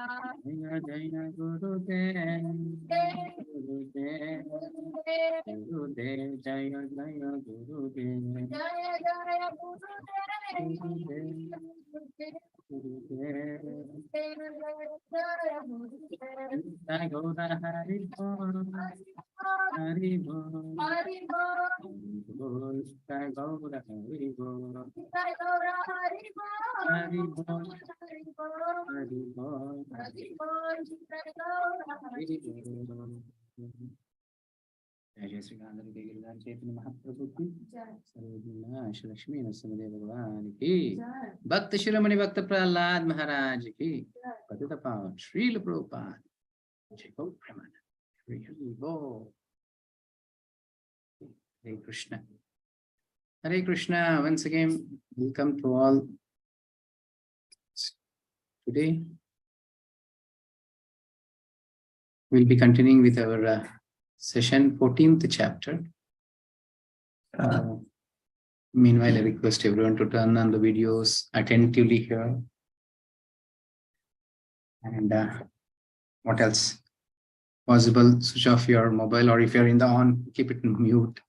Jaya Jaya Gurudev, Gurudev, Gurudev, Jaya Jaya Gurudev, Jaya Jaya Gurudev, Gurudev, Gaura Hari Bol, Hari Bol, Hari Bol, Gaura Hari Bol, Gaura Hari Bol, Hari Bol, Hari Bol, Hari Bol, Hari Bol. जय श्री राम गिरिधर चैतन्य महाप्रभु की सर्वज्ञ श्री लक्ष्मी नरसिंहदेव भगवान की भक्त शिरोमणि भक्त प्रहलाद महाराज की पतित पावन श्रील प्रभुपाद जय गौ प्रेमानंद हरि बोल। Hare Krishna. Hare Krishna. Once again, welcome to all. Today, we'll be continuing with our session 14th chapter. Meanwhile, I request everyone to turn on the videos attentively here. And what else? Possible, switch off your mobile, or if you're in the on, keep it in mute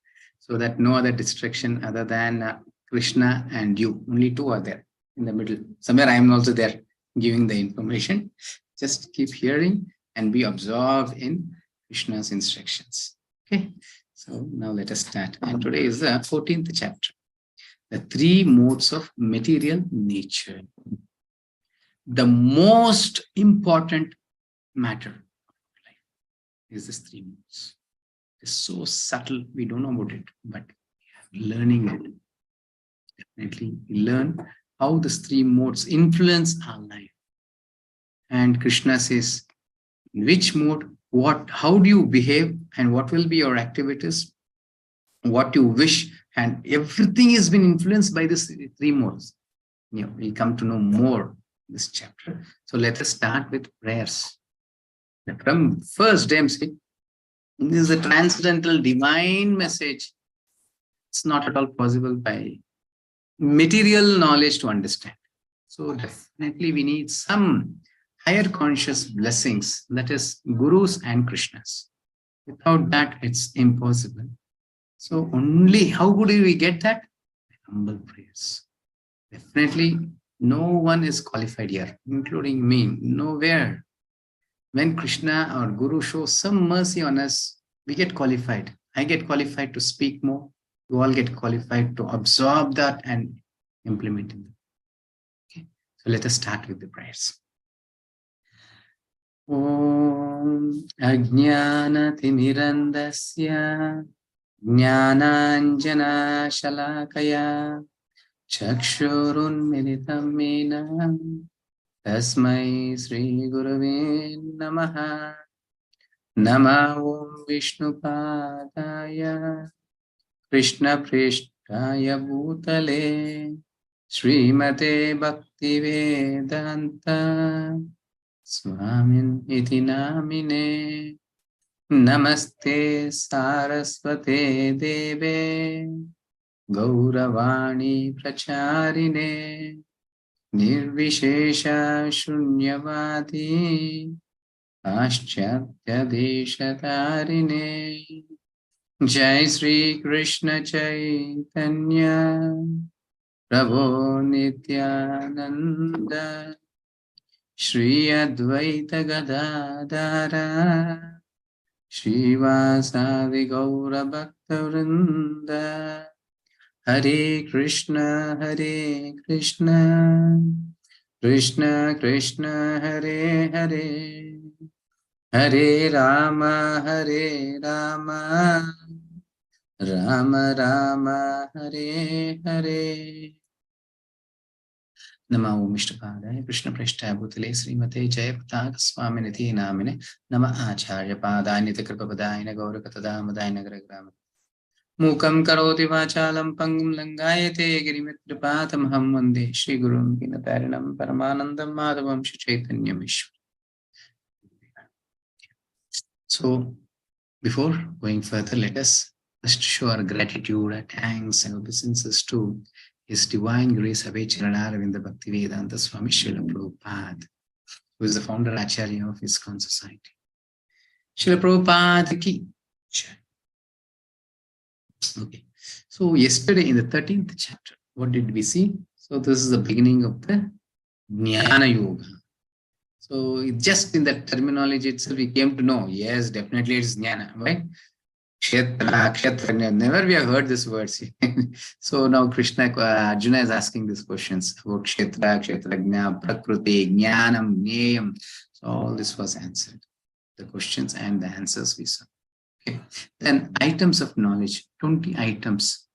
so that no other distraction other than Krishna and you. Only two are there in the middle. Somewhere I am also there giving the information. Just keep hearing and be absorbed in Krishna's instructions. Okay, so now let us start. And today is the 14th chapter, the three modes of material nature. The most important matter of life is this three modes. It's so subtle, we don't know about it, but learning it. Definitely learn how these three modes influence our life. And Krishna says, in which mode, how do you behave, and what will be your activities, what you wish, and everything has been influenced by these three modes. We'll come to know more in this chapter. So let us start with prayers. From first day, I'm saying, this is a transcendental divine message. It's not at all possible by material knowledge to understand. So definitely we need some higher conscious blessings, that is gurus and Krishnas. Without that, it's impossible. So only how would we get that? Humble prayers. Definitely no one is qualified here, including me, nowhere. When Krishna or Guru shows some mercy on us, we get qualified. I get qualified to speak more. You all get qualified to absorb that and implement it. Okay. So let us start with the prayers. Om Ajnanatimirandasya Jnananjana Shalakaya Chakshurunmilitam Mena Tasmai Sri Gurave Namaha. Nama Om Vishnupadaya Krishna Prishtaya Bhutale Srimate Bhaktivedanta Swamin iti namine. Namaste Saraswate Deve Gauravani Pracharine Nirvishesha Shunyavadi Paschatya Deshatarine. Jai Sri Krishna Chaitanya Prabhu Nityananda Shri Advaita Gadadara Srivasadi Gaura Bhaktavrinda. Hare Krishna Krishna Krishna Hare Hare Hare Rama Rama Rama Hare Hare. Nama Om Vishnupadaya Krishna Prishtaya Bhutale Srimate Jaya Pataka Swaminiti Namine Nama Acharya Padaya Nitya Kripapadaya Gaura Katadamadaya Nagaragrama Mukam Karoti Vachalam Pangum Langayate Girimitrupatam Ham Vande Shri Gurum Vinatarinam Paramanandam Madhavam Shri Chaitanya Mishra. So, before going further, let us first show our gratitude, our thanks and obeisances to His Divine Grace Abhay Charanaravinda Bhaktivedanta Swami Srila Prabhupada. who is the founder Acharya of ISKCON Society. Srila Prabhupada ki. Okay. So yesterday in the 13th chapter, what did we see? So this is the beginning of the Jnana Yoga. So just in that terminology itself, we came to know, yes, definitely it's Jnana, right? Kshetra, Kshetra, never we have heard these words. So now Arjuna is asking these questions about Kshetra, Kshetrajna, Prakriti, Jnanam, Jneyam. So all this was answered. The questions and the answers we saw. Okay. Then items of knowledge, 20 items.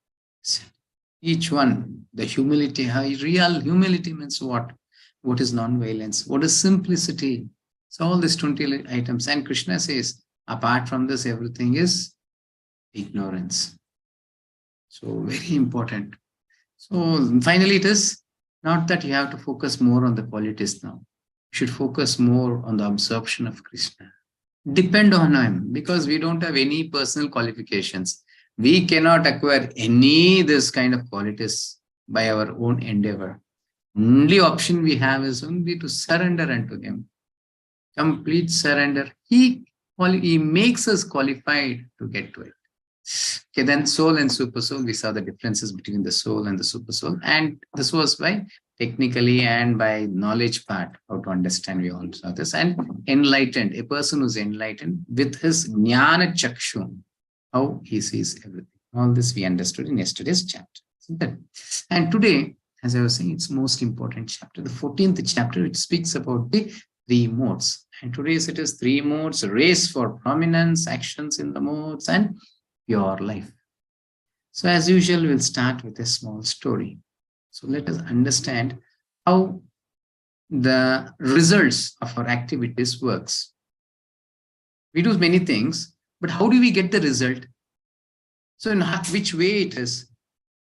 Each one, the humility, real humility means what? What is non-violence? What is simplicity? So all these 20 items. And Krishna says, apart from this, everything is ignorance. So very important. So finally, it is not that you have to focus more on the qualities now. You should focus more on the absorption of Krishna. Depend on him, because we don't have any personal qualifications. We cannot acquire any this kind of qualities by our own endeavor. Only option we have is only to surrender unto him. Complete surrender. He makes us qualified to get to it. Okay, then soul and super soul, we saw the differences between the soul and the super soul. And this was by technically and by knowledge part, how to understand, we all saw this. And enlightened, a person who's enlightened with his jnana chakshu, how he sees everything. All this we understood in yesterday's chapter. And today, as I was saying, it's most important chapter. The 14th chapter, it speaks about the 3 modes. And today's it is 3 modes: race for prominence, actions in the modes, and pure life. So as usual, we'll start with a small story. So let us understand how the results of our activities works. We do many things, but how do we get the result? So in which way it is?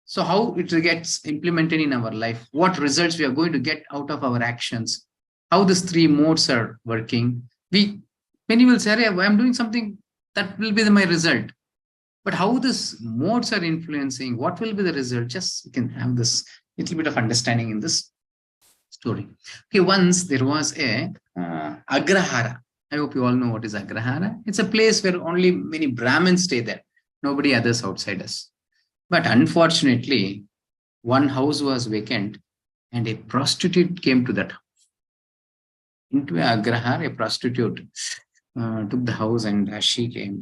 So how it gets implemented in our life? What results we are going to get out of our actions? How these 3 modes are working? Many will say, I'm doing something, that will be my result. But how these modes are influencing, what will be the result? Just you can have this little bit of understanding in this story. Okay, once there was a Agrahara. I hope you all know what is Agrahara. It's a place where only many Brahmins stay there. Nobody others outside us. But unfortunately, one house was vacant and a prostitute came to that house. Into Agrahara, a prostitute took the house and she came.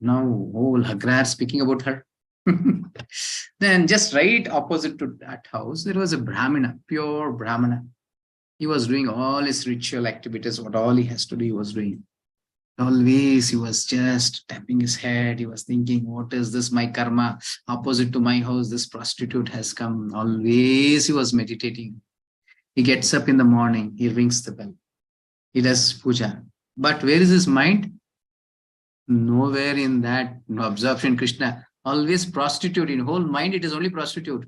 Now whole Agrahara speaking about her. Then just right opposite to that house, there was a Brahmana, pure Brahmana. He was doing all his ritual activities, what all he has to do, he was doing. Always he was just tapping his head. He was thinking, what is this, my karma? Opposite to my house, this prostitute has come. Always he was meditating. He gets up in the morning, he rings the bell. He does puja. But where is his mind? Nowhere in that, no absorption Krishna. Always prostitute. In whole mind, it is only prostitute.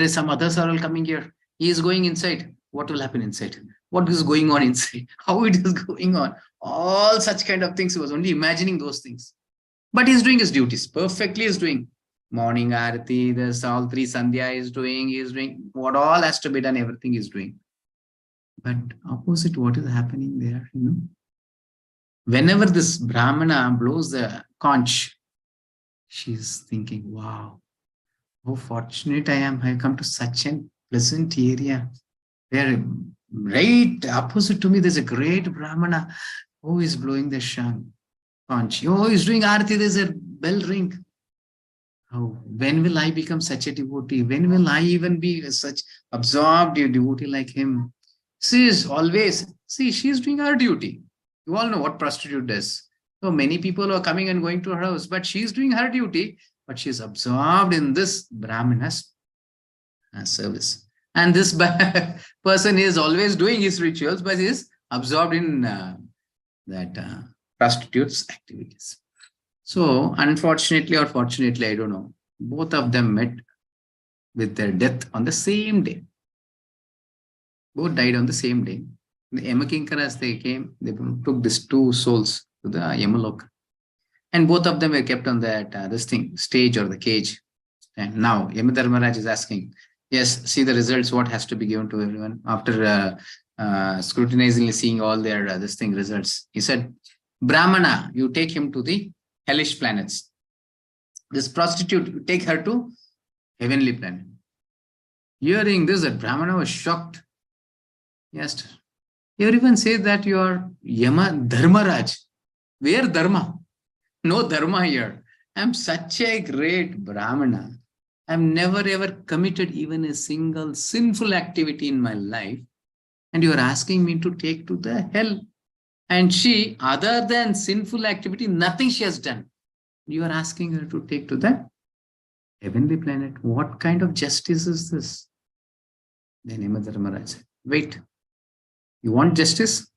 Some others are all coming here. He is going inside. What will happen inside? What is going on inside? How it is going on? All such kind of things. He was only imagining those things. But he's doing his duties. Perfectly is doing. Morning Arati, there's all 3 Sandhya is doing. He is doing what all has to be done. Everything is doing. But opposite, what is happening there? Whenever this Brahmana blows the conch, she's thinking, wow, how fortunate I am. I come to such a pleasant area where right opposite to me, there's a great Brahmana who is blowing the conch. Oh, he's doing Arati, there's a bell ring. Oh, when will I become such a devotee? When will I even be such absorbed devotee like him? She's doing her duty. You all know what prostitute does. So many people are coming and going to her house, but she's doing her duty, but she's absorbed in this Brahmana's service. And this person is always doing his rituals, but is absorbed in that prostitute's activities. So unfortunately or fortunately, I don't know, both of them met with their death on the same day. Both died on the same day. The Yamakinkaras, they came, they took these 2 souls to the Yamaloka. And both of them were kept on that stage or the cage. And now Yamadharmaraj is asking, yes, see the results, what has to be given to everyone. After scrutinizingly seeing all their this thing results. He said, Brahmana, you take him to the hellish planets. This prostitute, you take her to heavenly planet. Hearing this, that Brahmana was shocked. Yes. Everyone says that you are Yama Dharmaraj. Where Dharma? No Dharma here. I'm such a great Brahmana. I've never ever committed even a single sinful activity in my life. And you are asking me to take to the hell. And she, other than sinful activity, nothing she has done. You are asking her to take to the heavenly planet. What kind of justice is this? Then Yamadharmaraj said, wait, you want justice?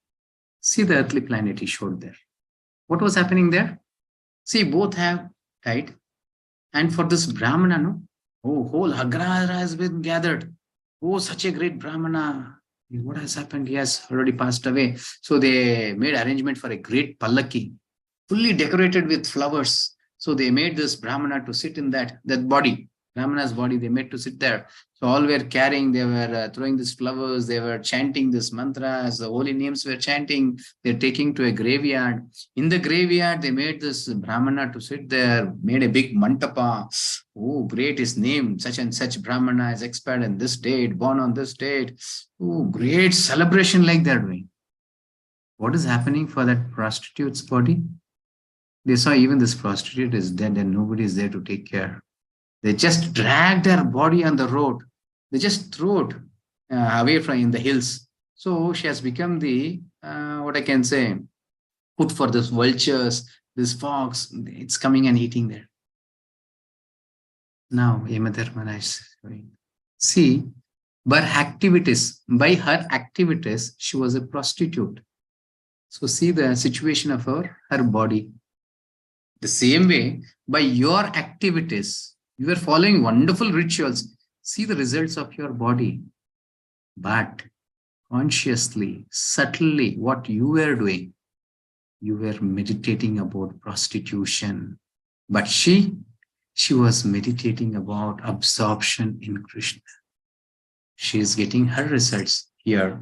See the earthly planet he showed there. What was happening there? See, both have died. And for this Brahmana, no? Oh, whole Agrahara has been gathered. Oh, such a great Brahmana. What has happened? He has already passed away. So they made arrangement for a great pallaki, fully decorated with flowers. So they made this Brahmana to sit in that body, Brahmana's body, they made to sit there. So all were carrying, they were throwing these flowers, they were chanting this mantras, the holy names were chanting, they're taking to a graveyard. In the graveyard, they made this Brahmana to sit there, made a big mantapa. Oh, great, his name, such and such Brahmana is expired on this date, born on this date. Oh, great celebration like they're doing. What is happening for that prostitute's body? They saw even this prostitute is dead and nobody is there to take care. They just dragged her body on the road. They just threw it away from in the hills. So she has become the, what I can say, food for these vultures, this fox. It's coming and eating there. Now, Yamadharmaraj is going. See, by her activities, she was a prostitute. So see the situation of her body. The same way, by your activities, you are following wonderful rituals. See the results of your body. But consciously, subtly, what you were doing, you were meditating about prostitution. But she was meditating about absorption in Krishna. She is getting her results here.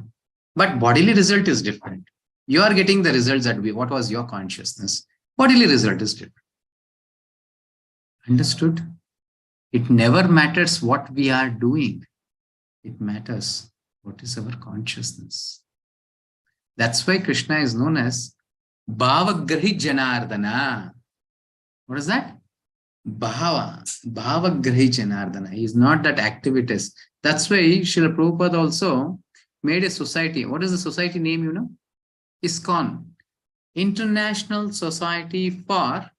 But bodily result is different. You are getting the results that what was your consciousness. Bodily result is different. Understood? It never matters what we are doing. It matters what is our consciousness. That's why Krishna is known as Bhavagrahi Janardana. What is that? Bhavagrahi Janardana. He is not that activitist. That's why Srila Prabhupada also made a society. What is the society name, you know? ISKCON. International Society for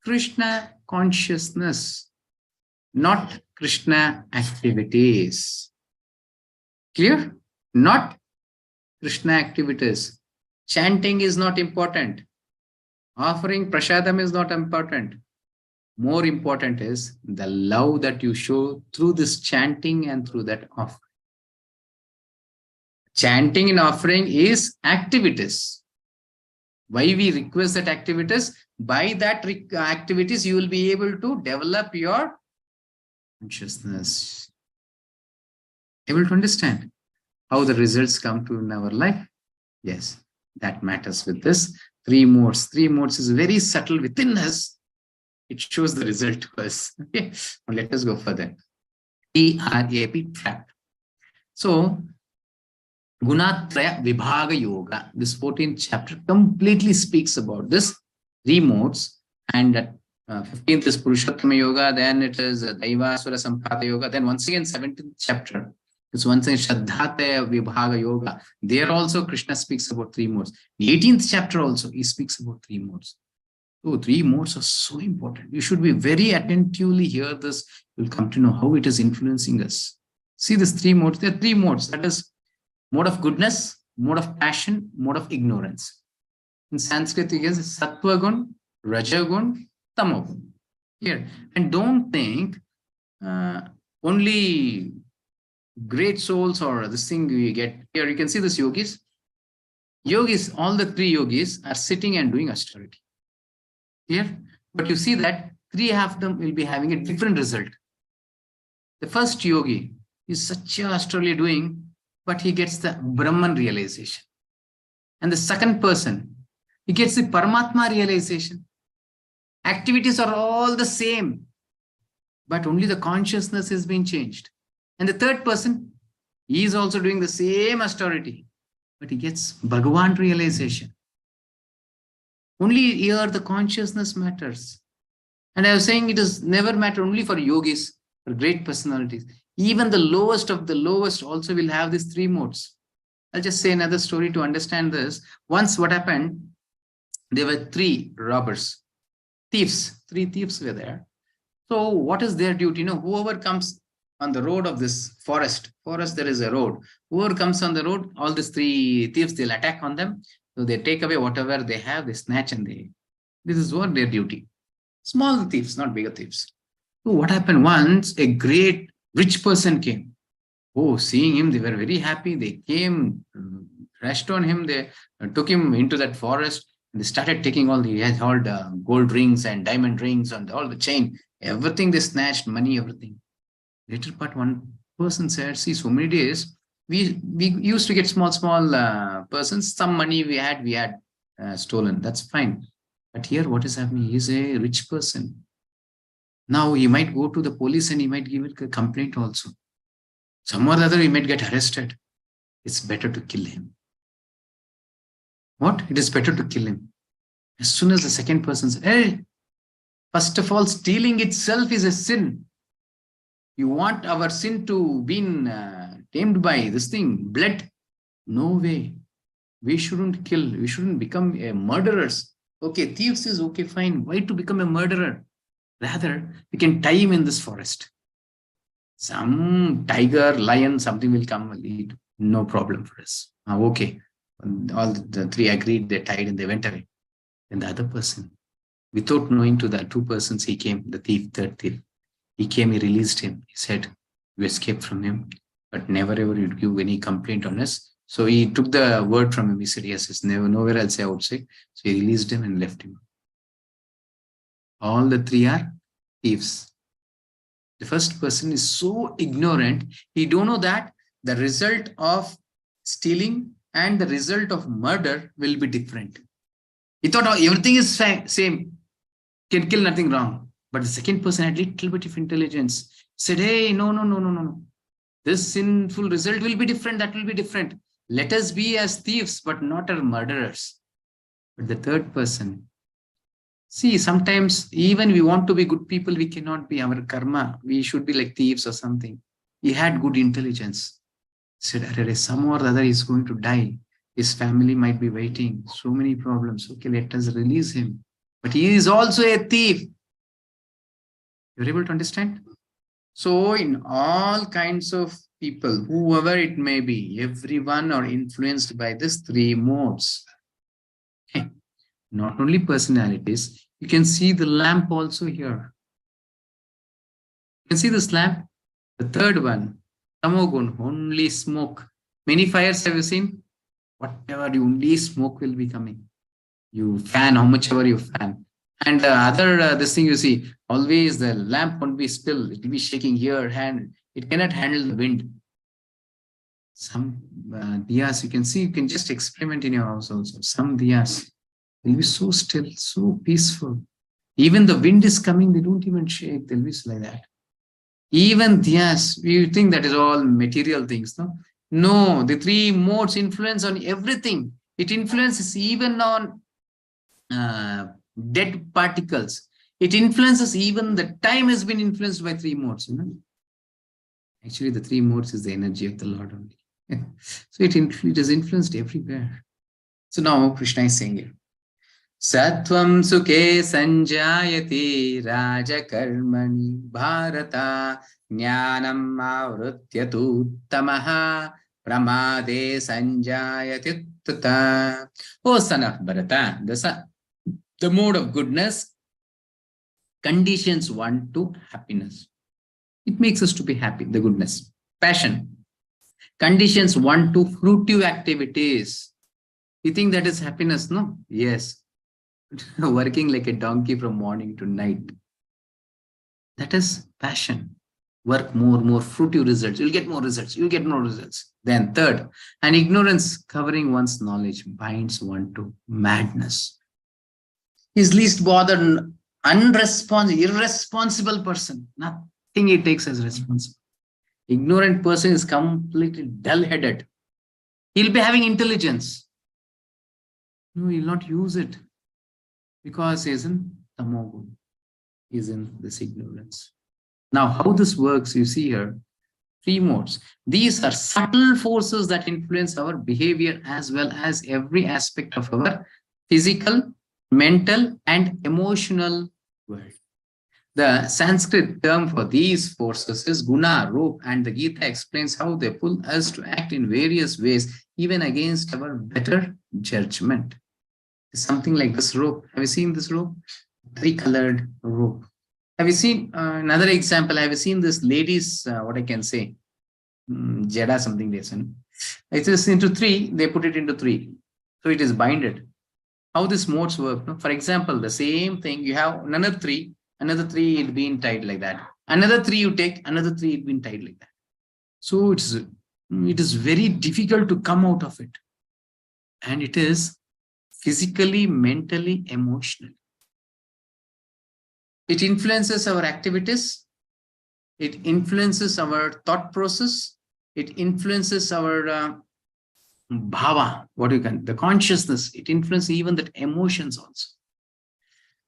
Krishna Consciousness, not Krishna activities. Clear? Not Krishna activities. Chanting is not important. Offering prasadam is not important. More important is the love that you show through this chanting and through that offering. Chanting and offering is activities. Why we request that activities? By that activities, you will be able to develop your consciousness. Able to understand how the results come to in our life? Yes, that matters with this. 3 modes. 3 modes is very subtle within us. It shows the result to us. Okay, now let us go further. TRAP, trap. So, Gunatraya Vibhaga Yoga, this 14th chapter completely speaks about this 3 modes, and 15th is Purushottama Yoga, then it is Daivasura Sampata Yoga, then once again 17th chapter, it's once again Shraddhataya Vibhaga Yoga. There also Krishna speaks about 3 modes. The 18th chapter also he speaks about 3 modes. So 3 modes are so important. You should be very attentively hear this. You'll come to know how it is influencing us. See this 3 modes. There are 3 modes. That is mode of goodness, mode of passion, mode of ignorance. In Sanskrit, it is Sattva Gun, Rajagun, Tamogun. Here. And don't think only great souls or this thing we get. Here you can see this yogis. Yogis, all the 3 yogis are sitting and doing austerity. Here. But you see that 3 of them will be having a different result. The first yogi is such a austerity doing. but he gets the Brahman realization. And the second person, he gets the Paramatma realization. Activities are all the same, but only the consciousness has been changed. And the third person, he is also doing the same austerity, but he gets Bhagavan realization. Only here the consciousness matters. And I was saying it does never matter only for yogis, for great personalities. Even the lowest of the lowest also will have these three modes. I'll just say another story to understand this. Once what happened, there were three robbers, thieves, three thieves were there. So what is their duty? Whoever comes on the road of this forest, there is a road. Whoever comes on the road, all these three thieves, they'll attack on them. So they take away whatever they have, they snatch and this is what their duty. Small thieves, not bigger thieves. So what happened once, a great rich person came. Oh, seeing him, they were very happy. They came, rushed on him. They took him into that forest. And they started taking he had all the gold rings and diamond rings and all the chain, everything they snatched, money, everything. Later part, one person said, see, so many days, we used to get small persons. Some money we had stolen. That's fine. But here, what is happening? He's a rich person. Now he might go to the police and he might give a complaint also. Some or other, he might get arrested. It's better to kill him. What? It is better to kill him. As soon as the second person says, hey, first of all, stealing itself is a sin. You want our sin to be tamed by this thing, blood? No way. We shouldn't kill. We shouldn't become murderers. Okay, thieves is okay, fine. Why to become a murderer? Rather, we can tie him in this forest. Some tiger, lion, something will come and eat. No problem for us. Okay. All the three agreed, they tied and they went away. And the other person, without knowing to the two persons, he came, the thief, third thief. He came, he released him. He said, you escaped from him, but never ever you give any complaint on us. So he took the word from him. He said, yes, it's nowhere else I would say. So he released him and left him. All the three are thieves. The first person is so ignorant, he don't know that the result of stealing and the result of murder will be different. He thought everything is same, can kill, nothing wrong. But the second person had a little bit of intelligence, said, hey, no. This sinful result will be different, that will be different. Let us be as thieves, but not as murderers. But the third person, see, sometimes even we want to be good people, we cannot be. Our karma, we should be like thieves or something. He had good intelligence. He said, some or the other is going to die. His family might be waiting. So many problems. Okay, let us release him. But he is also a thief. You're able to understand? So in all kinds of people, whoever it may be, everyone are influenced by these three modes. Okay. Not only personalities, you can see the lamp also here. You can see this lamp. The third one, tamogun, only smoke. Many fires have you seen? Whatever, only smoke will be coming. You fan, how much ever you fan. And this thing you see, always the lamp won't be still. It will be shaking here, hand. It cannot handle the wind. Some diyas, you can see, you can just experiment in your house also. Some diyas will be so still, so peaceful. Even the wind is coming, they don't even shake. They'll be like that. Even diyas, you think that is all material things, no? No, the three modes influence on everything. It influences even on dead particles. It influences even the time has been influenced by three modes. Actually, the three modes is the energy of the Lord only. So it is influenced everywhere. So now Krishna is saying here, Sattvam sukhe sanjayati rajakarmani bharata jnanam avrutyatu tamaha pramade sanjayati tata. O son of Bharata, the mode of goodness conditions one to happiness. It makes us to be happy, the goodness. Passion conditions one to fruitive activities. You think that is happiness? No? Yes. Working like a donkey from morning to night. That is passion. Work more fruitive results. You'll get more results. You'll get more results. Then third, and ignorance covering one's knowledge binds one to madness. He's least bothered, irresponsible person. Nothing he takes as responsible. Ignorant person is completely dull-headed. He'll be having intelligence. No, he'll not use it because he's in tamogun. He's in this ignorance. Now, how this works, you see here, three modes. These are subtle forces that influence our behavior as well as every aspect of our physical, mental, and emotional world. The Sanskrit term for these forces is guna, rope, and the Gita explains how they pull us to act in various ways, even against our better judgment. Something like this rope. Have you seen this rope? Three-colored rope. Have you seen another example? Have you seen this ladies, what I can say, jada something they say. It is into three, they put it into three. So it is binded. How these modes work? No? For example, the same thing, you have another three it being tied like that. Another three you take, another three it being tied like that. So it is very difficult to come out of it. And it is physically, mentally, emotionally. It influences our activities. It influences our thought process. It influences our bhava, the consciousness. It influences even the emotions also.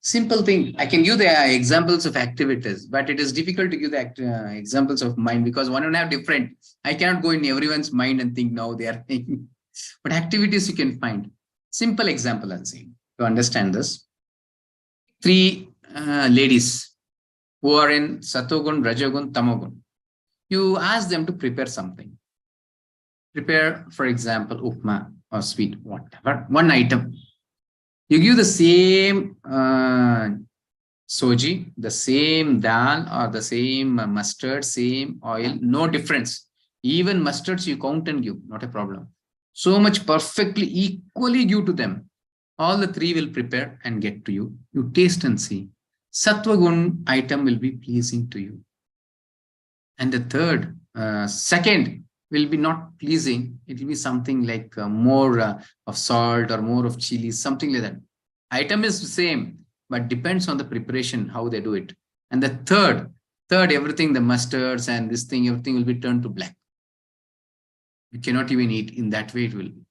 Simple thing. I can give the examples of activities, but it is difficult to give the examples of mind because one will have different. I cannot go in everyone's mind and think now they are thinking. But activities you can find. Simple example I'll say to understand this. Three ladies who are in Satogun, Rajogun, Tamogun. You ask them to prepare something. Prepare, for example, upma or sweet, whatever, one item. You give the same soji, the same dal or the same mustard, same oil, no difference. Even mustards you count and give, not a problem. So much perfectly, equally give to them. All the three will prepare and get to you. You taste and see. Sattva-gun item will be pleasing to you. And the third, second will be not pleasing. It will be something like more of salt or more of chili, something like that. Item is the same, but depends on the preparation, how they do it. And the third, everything, the mustards and this thing, everything will be turned to black. You cannot even eat. In that way it will be.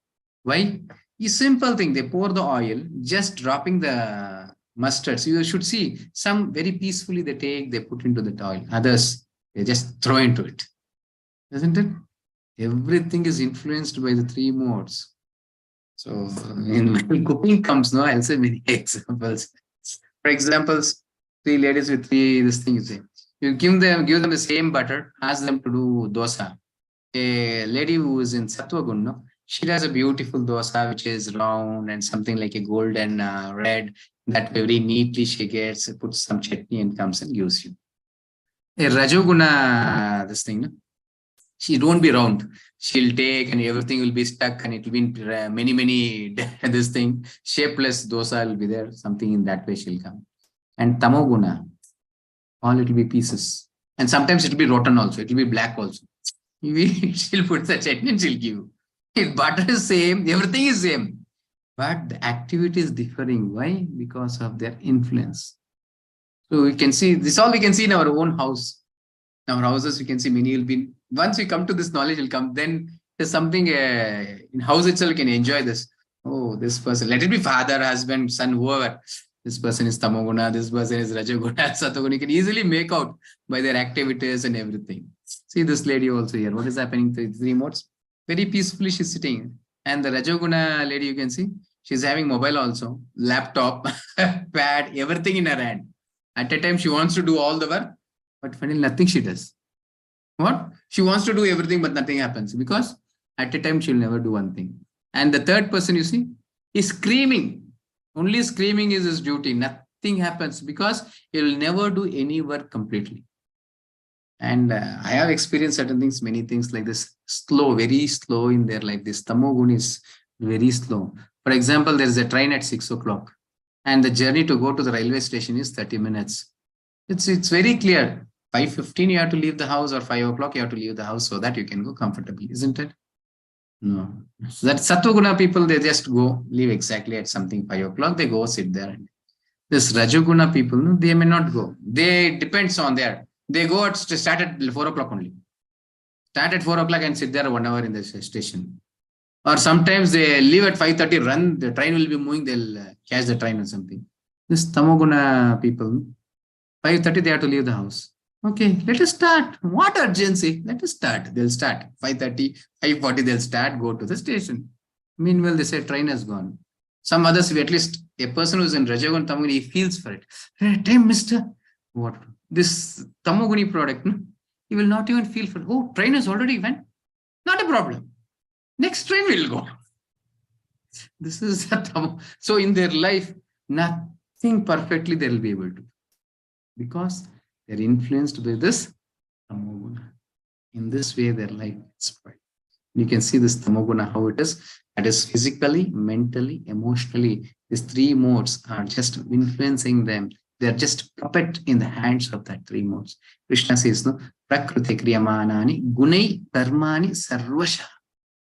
Why? A simple thing, they pour the oil, just dropping the mustard. So you should see some very peacefully they take, they put into the oil. Others, they just throw into it. Isn't it? Everything is influenced by the three modes. So in cooking comes, no, I'll say many examples. For examples, three ladies with this thing you say. You give them the same butter, ask them to do dosa. A lady who is in Sattva-gun, no? She does a beautiful dosa which is round and something like a golden red. That very neatly she gets, puts some chutney and comes and gives you. A Rajoguna, this thing, no? She won't be round. She'll take and everything will be stuck and it will be in many, this thing, shapeless dosa will be there. Something in that way she'll come. And Tamoguna, all it will be pieces. And sometimes it will be rotten also. It will be black also. She'll put the chutney and she'll give. If butter is same, everything is same. But the activity is differing. Why? Because of their influence. So we can see, this all we can see in our own house. In our houses, we can see many will be, once we come to this knowledge will come, then there's something in house itself can enjoy this. Oh, this person, let it be father, husband, son, whoever. This person is Tamoguna, this person is Rajoguna, Sattva-guna. You can easily make out by their activities and everything. See this lady also here. What is happening to three modes? Very peacefully she's sitting. And the Rajoguna lady, you can see, she's having mobile also, laptop, pad, everything in her hand. At a time, she wants to do all the work, but finally nothing she does. What? She wants to do everything, but nothing happens because at a time she'll never do one thing. And the third person, you see, is screaming. Only screaming is his duty. Nothing happens because he'll never do any work completely. And I have experienced certain things, many things like this, slow, very slow in their life. This Tamogun is very slow. For example, there is a train at 6 o'clock and the journey to go to the railway station is 30 minutes. It's very clear. 5:15 you have to leave the house, or 5 o'clock you have to leave the house so that you can go comfortably, isn't it? No. So that Sattva-guna people, they just go, leave exactly at something 5 o'clock, they go sit there. And this Rajoguna people, no, they may not go. They depends on they go start at 4 o'clock only. Start at 4 o'clock and sit there 1 hour in the station. Or sometimes they leave at 5:30, run, the train will be moving, they'll catch the train or something. This Tamoguna people, 5:30 they have to leave the house. Okay, let us start. What urgency? Let us start. They'll start. 5:30, 5:40, they'll start, go to the station. Meanwhile, they say train has gone. Some others, at least a person who's in Rajagun Tamoguni, he feels for it. Hey, time, mister. What? This Tamoguni product, no? He will not even feel for it. Oh, train has already went. Not a problem. Next train will go. This is the so in their life, nothing perfectly they will be able to. Because they're influenced by this Tamoguna. In this way, their life is spoiled. You can see this Tamoguna, how it is. That is physically, mentally, emotionally. These three modes are just influencing them. They're just puppet in the hands of that three modes. Krishna says, no, Prakriti Kriyamanani, Gunai Karmani Sarvasha.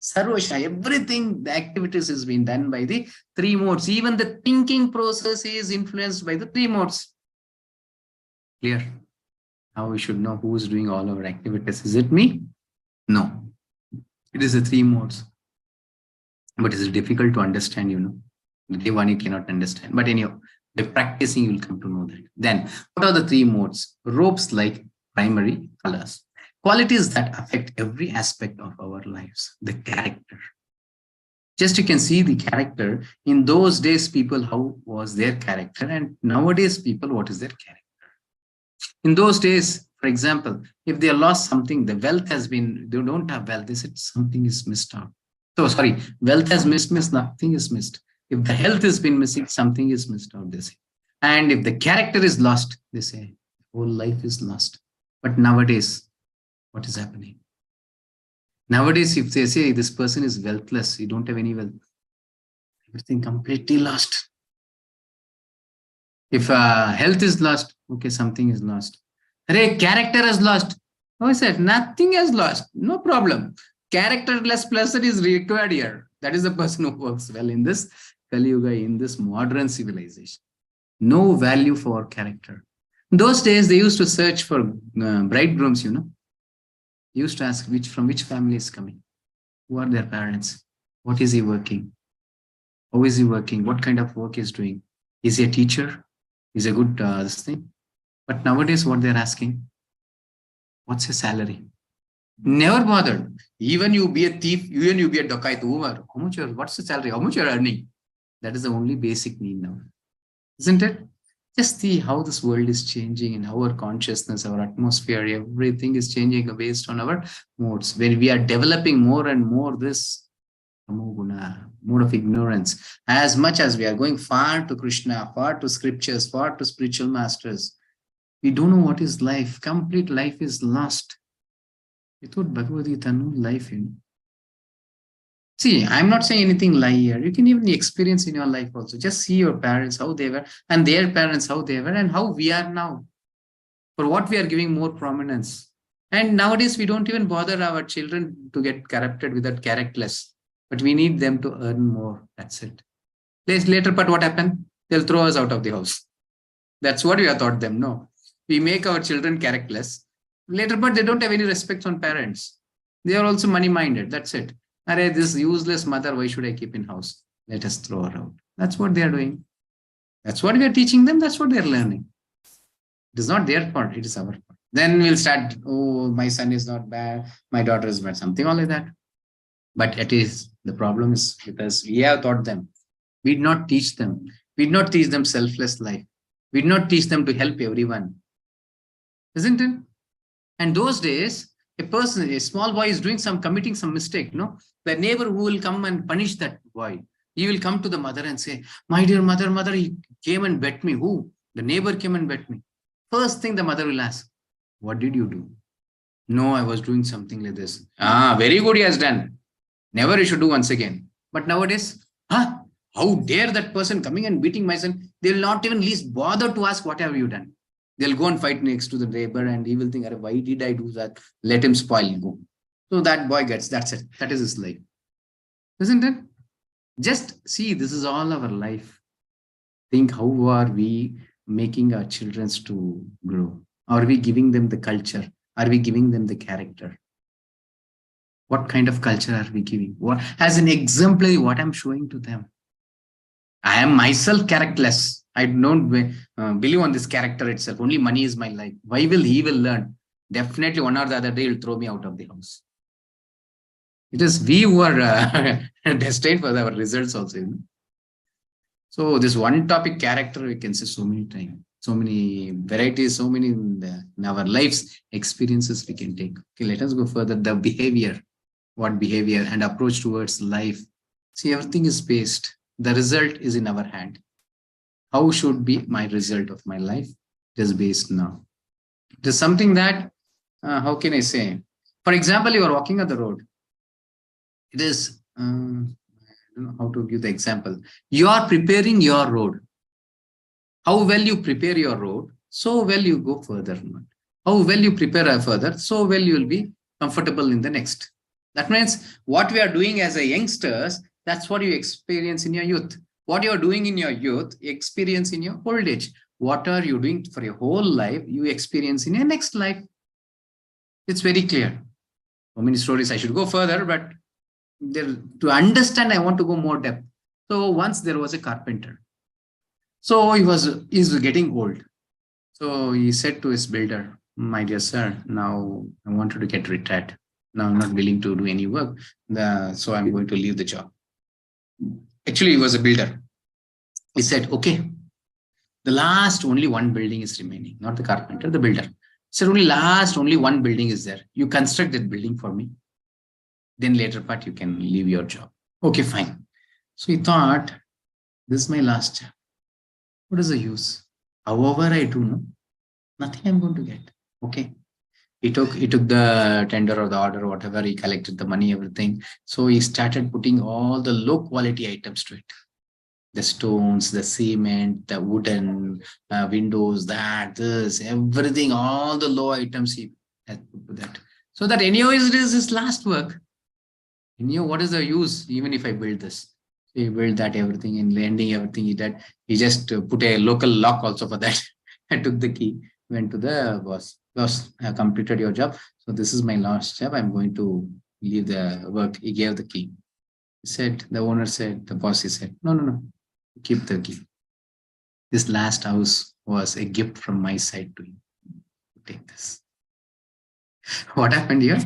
Sarvasha, everything, the activities is being done by the three modes. Even the thinking process is influenced by the three modes. Clear? How we should know who is doing all our activities. Is it me? No. It is the three modes. But it is difficult to understand, The day one you cannot understand. But anyhow, by practicing, you will come to know that. Then, what are the three modes? Ropes like primary colors. Qualities that affect every aspect of our lives. The character. Just you can see the character. In those days, people, how was their character? And nowadays, people, what is their character? In those days, for example, if they lost something, the wealth has been, they don't have wealth, they said something is missed out. So sorry, wealth has missed, nothing is missed. If the health has been missing, something is missed out, they say. And if the character is lost, they say, whole life is lost. But nowadays, what is happening? Nowadays, if they say this person is wealthless, you don't have any wealth, everything completely lost. If health is lost, okay, something is lost. Hey, character is lost. Oh, I said, nothing is lost. No problem. Characterless person is required here. That is the person who works well in this Kali Yuga, in this modern civilization. No value for character. In those days, they used to search for bridegrooms, They used to ask from which family is coming. Who are their parents? What is he working? How is he working? What kind of work is doing? Is he a teacher? Is a good this thing? But nowadays, what they're asking, what's his salary? Never bothered. Even you be a thief, even you be a dacoit, how much what's the salary? How much you're earning? That is the only basic need now. Isn't it? Just see how this world is changing and how our consciousness, our atmosphere, everything is changing based on our modes. When we are developing more and more this mode of ignorance, as much as we are going far to Krishna, far to scriptures, far to spiritual masters, we don't know what is life. Complete life is lost. Without Bhagavad Gita, no life. See, I'm not saying anything lie here. You can even experience in your life also. Just see your parents, how they were, and their parents, how they were, and how we are now. For what we are giving more prominence. And nowadays, we don't even bother our children to get corrupted with that characterless. But we need them to earn more. That's it. Later, but what happened? They'll throw us out of the house. That's what we have taught them. No. We make our children characterless. Later, but they don't have any respect on parents. They are also money-minded. That's it. This useless mother, why should I keep in house? Let us throw her out. That's what they are doing. That's what we are teaching them. That's what they are learning. It is not their fault. It is our fault. Then we'll start, oh, my son is not bad. My daughter is bad. Something all like that. But it is, the problem is because we have taught them. We did not teach them. We did not teach them selfless life. We did not teach them to help everyone. Isn't it? And those days, a small boy is committing some mistake, The neighbor who will come and punish that boy, he will come to the mother and say, my dear mother, he came and bet me. Who? The neighbor came and bet me. First thing the mother will ask, what did you do? No, I was doing something like this. Very good he has done. Never he should do once again. But nowadays, how dare that person coming and beating my son? They will not even least bother to ask, what have you done? They'll go and fight next to the neighbor and he will think, why did I do that? Let him spoil, go. So that boy gets, that's it. That is his life. Isn't it? Just see, this is all our life. Think, how are we making our children to grow? Are we giving them the culture? Are we giving them the character? What kind of culture are we giving? What, as an exemplary, what I'm showing to them? I am myself characterless. I don't believe on this character itself. Only money is my life. Why will he will learn? Definitely one or the other day he'll throw me out of the house. It is we who are destined for our results also. You know? So this one topic, character, we can say so many times, so many varieties, so many in our lives experiences we can take. Okay, let us go further. The behavior, what behavior and approach towards life. See, everything is based. The result is in our hand. How should be my result of my life? It is based now. It is something that, how can I say? For example, you are walking on the road. It is, I don't know how to give the example. You are preparing your road. How well you prepare your road, so well you go further. How well you prepare further, so well you will be comfortable in the next. That means what we are doing as a youngsters, that's what you experience in your youth. What you are doing in your youth, you experience in your old age. What are you doing for your whole life, you experience in your next life. It's very clear. So many stories, I should go further, but there, to understand, I want to go more depth. So once there was a carpenter. So he's getting old. So he said to his builder, my dear sir, now I wanted to get retired. Now I'm not willing to do any work. So I'm going to leave the job. Actually, he was a builder. He said, okay, the last only one building is remaining, not the carpenter, the builder. Said, only one building is there. You construct that building for me. Then later part, you can leave your job. Okay, fine. So he thought, this is my last job. What is the use? However I do, no, nothing I'm going to get. Okay. He took the tender or the order, whatever, he collected the money, everything. So he started putting all the low quality items to it. The stones, the cement, the wooden windows, this, everything, all the low items he had put to that. So that anyhow it is his last work. Anyhow, what is the use, even if I build this? So he built that everything and landing everything he did. He just put a local lock also for that. I took the key, went to the boss. Boss, I completed your job. So this is my last job. I'm going to leave the work. He gave the key. He said, the owner said, the boss, he said, no. Keep the key. This last house was a gift from my side to you. Take this. What happened here?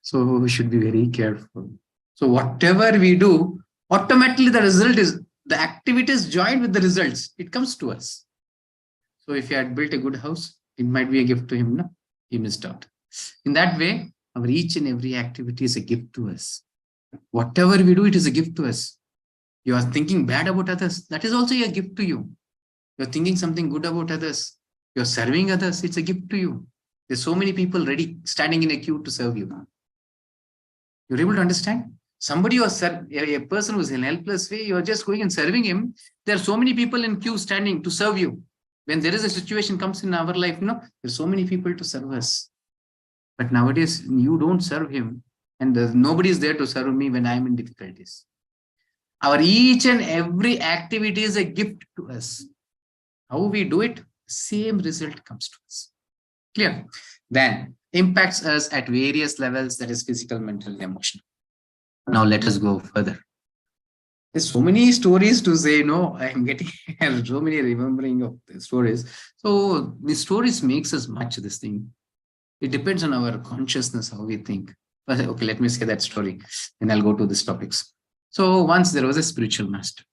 So we should be very careful. So whatever we do, automatically the result is, the activities joined with the results. It comes to us. So if he had built a good house, it might be a gift to him. No? He missed out. In that way, our each and every activity is a gift to us. Whatever we do, it is a gift to us. You are thinking bad about others. That is also a gift to you. You're thinking something good about others. You're serving others. It's a gift to you. There's so many people ready, standing in a queue to serve you. You're able to understand? Somebody or a person who's in a helpless way, you're just going and serving him. There are so many people in queue standing to serve you. When there is a situation comes in our life, there's so many people to serve us. But nowadays, you don't serve him. And nobody is there to serve me when I'm in difficulties. Our each and every activity is a gift to us. How we do it, same result comes to us. Clear? Then impacts us at various levels, that is physical, mental, emotional. Now let us go further. There's so many stories to say, I'm getting so many remembering of the stories. So the stories makes us much this thing. It depends on our consciousness, how we think. Okay, let me say that story, and I'll go to these topics. So once there was a spiritual master.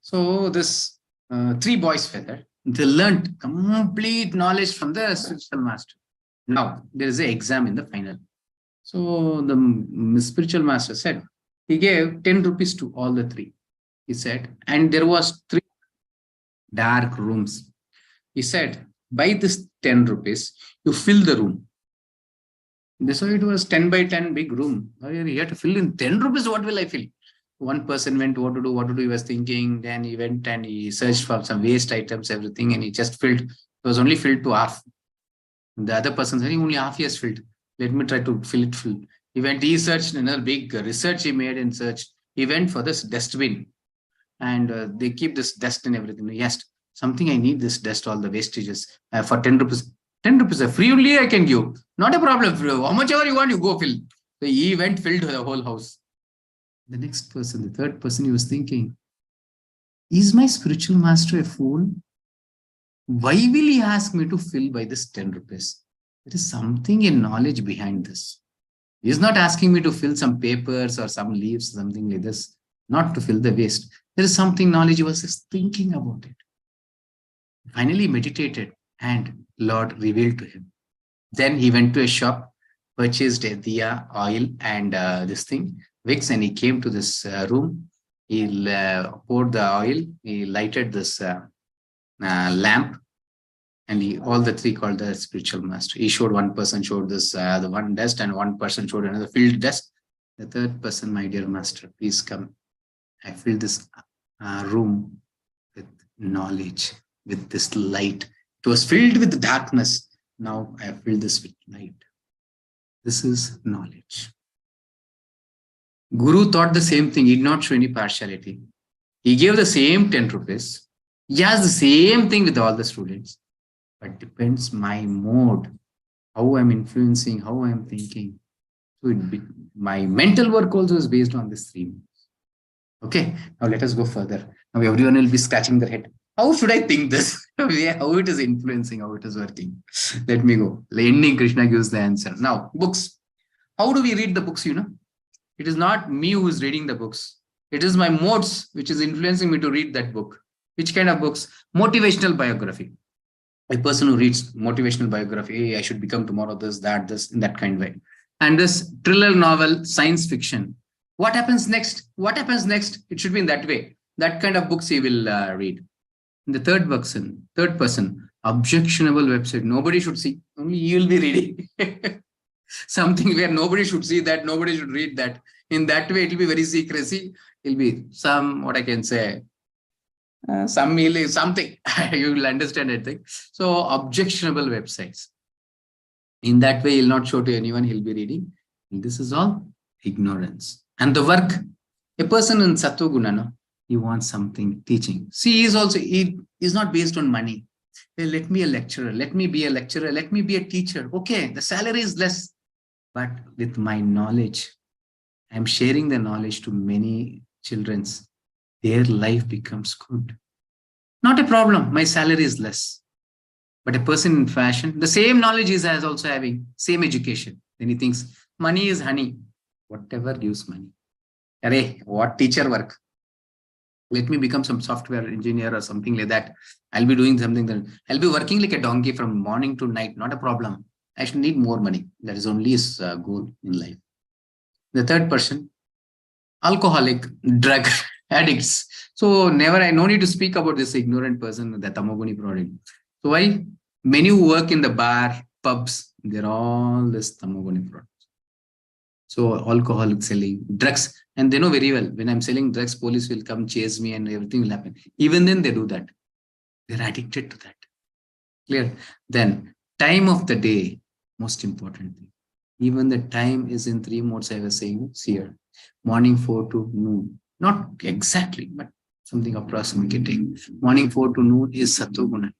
So this 3 boys were there. They learned complete knowledge from the spiritual master. Now there is an exam in the final. So the spiritual master said, he gave 10 rupees to all the 3. He said, and there was 3 dark rooms. He said, by this 10 rupees, you fill the room. So it was 10 by 10 big room. You have to fill in 10 rupees. What will I fill? one person went what to do, he was thinking. Then he went and he searched for some waste items, everything, and he just filled. It was only filled to half. The other person said, only half he has filled. Let me try to fill it full. He went, he searched another big research he made and searched. He went for this dustbin, and they keep this dust and everything. Yes, something I need this dust, all the wastages for 10 rupees. 10 rupees, free only I can give. Not a problem. How much ever you want, you go fill. So he went, filled the whole house. The next person, the third person, he was thinking, is my spiritual master a fool? Why will he ask me to fill by this 10 rupees? There is something in knowledge behind this. He is not asking me to fill some papers or some leaves, something like this, not to fill the waste. There is something knowledge. He was just thinking about it. Finally meditated and Lord revealed to him. Then he went to a shop, purchased a diya, oil and this thing, wicks, and he came to this room. He poured the oil, he lighted this lamp, and all the three called the spiritual master. He showed one person, showed this, the one dust, and one person showed another filled dust. The third person, my dear master, please come. I filled this room with knowledge, with this light. It was filled with darkness. Now I have filled this with light. This is knowledge. Guru taught the same thing. He did not show any partiality. He gave the same 10 rupees. He has the same thing with all the students. But depends my mode, how I'm influencing, how I'm thinking. So my mental work also is based on these 3 modes. Okay, now let us go further. Now everyone will be scratching their head. How should I think this? How it is influencing, how it is working. Let me go. The ending, Krishna gives the answer. Now, books. How do we read the books, It is not me who is reading the books. It is my modes which is influencing me to read that book. Which kind of books? Motivational biography. A person who reads motivational biography, hey, I should become tomorrow this, in that kind of way. And this thriller novel, science fiction. What happens next? What happens next? It should be in that way. That kind of books he will read. The third person, objectionable website. Nobody should see. Only you will be reading. Something where nobody should see that, nobody should read that. In that way, it will be very secrecy. It will be what I can say, something. You will understand it. Think. So objectionable websites. In that way, he'll not show to anyone, he'll be reading. And this is all ignorance. And the work, a person in Sattva Guna, no, he wants something teaching. See, he is not based on money. Hey, let me be a lecturer, let me be a teacher. Okay, the salary is less. But with my knowledge, I'm sharing the knowledge to many children. Their life becomes good. Not a problem. My salary is less. But a person in fashion, the same knowledge is as also having, same education. Then he thinks money is honey. Whatever gives money. Arey, what teacher work? Let me become some software engineer or something like that. I'll be doing something. I'll be working like a donkey from morning to night. Not a problem. I should need more money. That is only his goal in life. The third person, alcoholic, drug addicts. So no need to speak about this ignorant person, the Tamoguni product. So why? Many who work in the bar, pubs, they're all this Tamoguni products. So alcoholic selling, drugs, and they know very well, when I'm selling drugs, police will come chase me and everything will happen. Even then they do that. They're addicted to that. Clear? Then time of the day, most important thing. Even the time is in 3 modes I was saying here. Morning 4 to noon. Not exactly, but something approximately. Morning 4 to noon is Sattva-guna.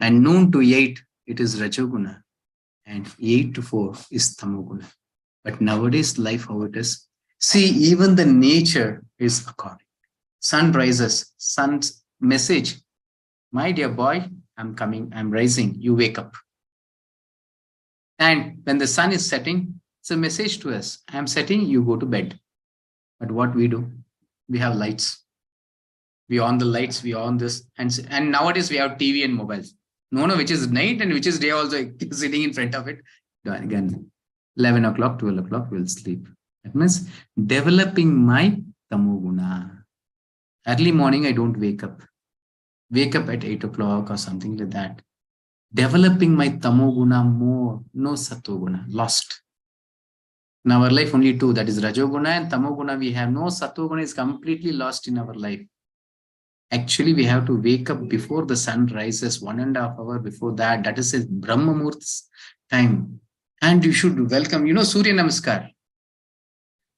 And noon to 8, it is Rajoguna. And 8 to 4 is Tamoguna. But nowadays life, how it is. See, even the nature is according. Sun rises, sun's message. My dear boy, I'm coming, I'm rising, you wake up. And when the sun is setting, it's a message to us. I'm setting, you go to bed. But what we do? We have lights. We on the lights, we on this. And nowadays we have TV and mobiles. No, which is night and which is day also sitting in front of it. Again, 11 o'clock, 12 o'clock, we'll sleep. That means developing my tamoguna. Early morning, I don't wake up. Wake up at 8 o'clock or something like that. Developing my tamoguna more. No sattoguna. Lost. In our life, only two, that is Rajoguna and Tamoguna. We have no Satoguna is completely lost in our life. Actually, we have to wake up before the sun rises, 1.5 hours before that. That is a Brahma Muhurt's time. And you should welcome, Surya Namaskar.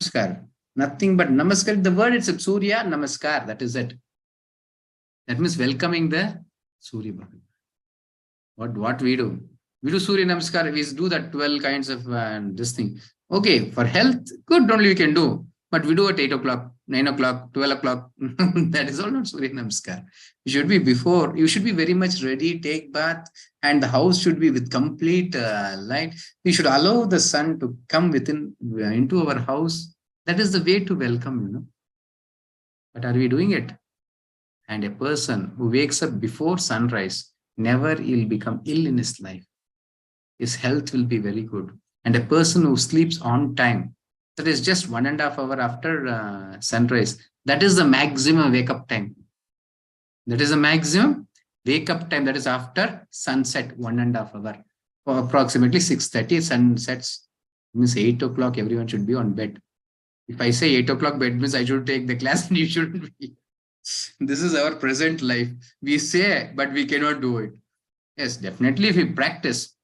Namaskar. Nothing but Namaskar. The word itself, Surya Namaskar. That is it. That means welcoming the Surya Bhagan. What we do? We do Surya Namaskar. We do that 12 kinds of this thing. Okay, for health, good only we can do. But we do at 8 o'clock, 9 o'clock, 12 o'clock. That is all not Surya Namaskar. You should be before. You should be very much ready, take bath, and the house should be with complete light. We should allow the sun to come into our house. That is the way to welcome, But are we doing it? And a person who wakes up before sunrise, never will become ill in his life. His health will be very good. And a person who sleeps on time, that is just 1.5 hours after sunrise, that is the maximum wake up time. That is the maximum wake up time. That is after sunset, 1.5 hours. For approximately 6:30, sun sets, means 8 o'clock, everyone should be on bed. If I say 8 o'clock bed means I should take the class and you shouldn't be. This is our present life. We say, but we cannot do it. Yes, definitely if we practice,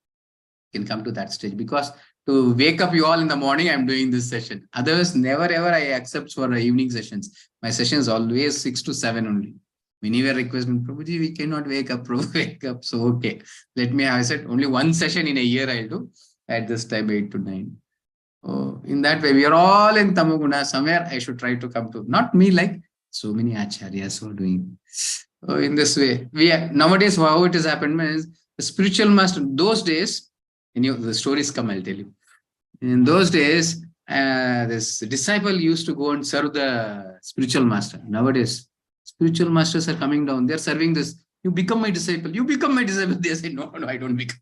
we can come to that stage. Because to wake up you all in the morning, I'm doing this session. Otherwise, never ever I accept for evening sessions. My session is always 6 to 7 only. Many were requesting, Prabhuji, we cannot wake up, Prabhu, wake up. So, okay, let me have, I said, only one session in a year I'll do. At this time, 8 to 9. Oh, in that way, we are all in Tamoguna. Somewhere I should try to come to, not me, like so many acharyas who are doing. Oh, in this way, nowadays, how it has happened is the spiritual master, those days, the stories come, I'll tell you. In those days, this disciple used to go and serve the spiritual master. Nowadays, spiritual masters are coming down. They're serving this. You become my disciple. You become my disciple. They say, no, I don't become.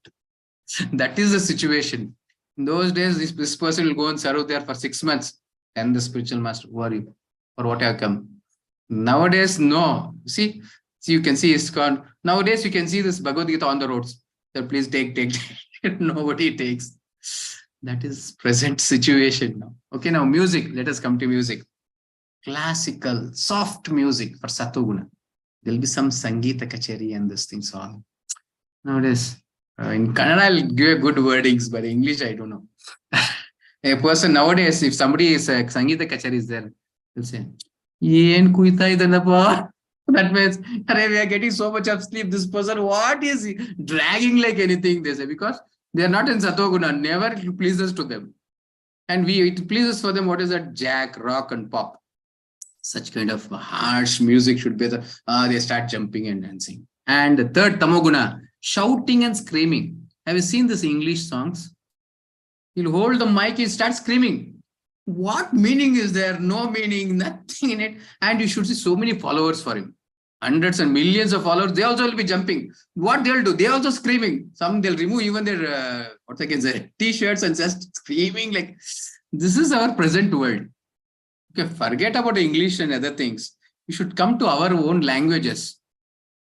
That is the situation. In those days, this person will go and serve there for 6 months. And the spiritual master, who are you? For what have come? Nowadays, no. See, you can see it's gone. Nowadays, you can see this Bhagavad Gita on the roads. So please take. Nobody takes. That is present situation now. Okay, now music. Let us come to music. Classical, soft music for Satoguna. There'll be some Sangeeta Kacheri and this thing's all. Nowadays, in Kannada, I'll give good wordings, but English, I don't know. A person nowadays, if somebody is Sangeeta Kacheri is there, they'll say, that means, we are getting so much of sleep. This person, what is he dragging like anything? They say, because they are not in Satoguna, never it pleases to them. And it pleases for them, what is that? Jack, rock, and pop. Such kind of harsh music should be they start jumping and dancing. And the third, Tamoguna, shouting and screaming. Have you seen these English songs? He'll hold the mic, he starts screaming. What meaning is there? No meaning, nothing in it. And you should see so many followers for him. Hundreds and millions of followers, they also will be jumping. What they'll do? They also screaming. Some they'll remove even their what I can say, t-shirts and just screaming like this is our present world. Okay, forget about English and other things. We should come to our own languages.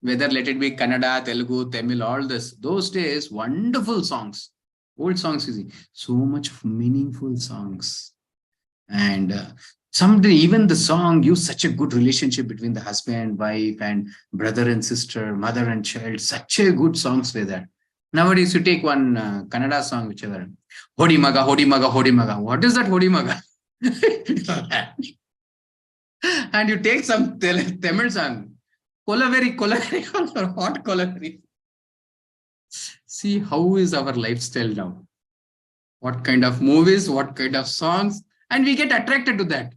Whether let it be Kannada, Telugu, Tamil, all this. Those days, wonderful songs. Old songs, you see. So much of meaningful songs. And someday even the song gives such a good relationship between the husband, wife, and brother and sister, mother and child. Such a good songs were there. Nowadays, you take one Kannada song, whichever. Hodi Maga, Hodi Maga, Hodi Maga. What is that Hodi Maga? And you take some Tamil song. Kolaveri, or hot kolaveri. See how is our lifestyle now. What kind of movies, what kind of songs. And we get attracted to that.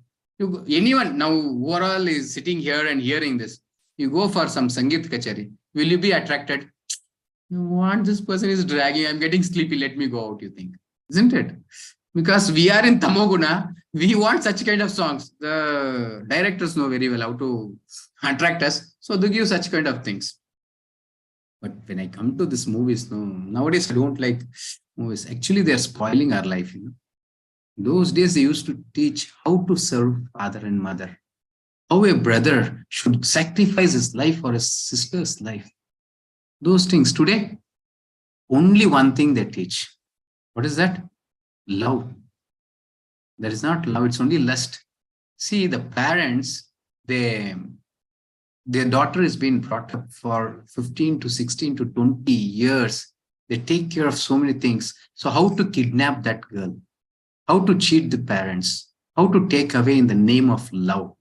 Anyone now overall is sitting here and hearing this. You go for some Sangeet Kachari. Will you be attracted? What this person is dragging? I'm getting sleepy. Let me go out, you think. Isn't it? Because we are in Tamoguna. We want such kind of songs. The directors know very well how to attract us. So they give such kind of things. But when I come to these movies, no, nowadays I don't like movies. Actually, they're spoiling our life. Those days they used to teach how to serve father and mother, how a brother should sacrifice his life for his sister's life. Those things today, only one thing they teach. What is that? Love. There is not love, it's only lust. See, the parents, their daughter is being brought up for 15 to 16 to 20 years. They take care of so many things. So how to kidnap that girl? How to cheat the parents? How to take away in the name of love?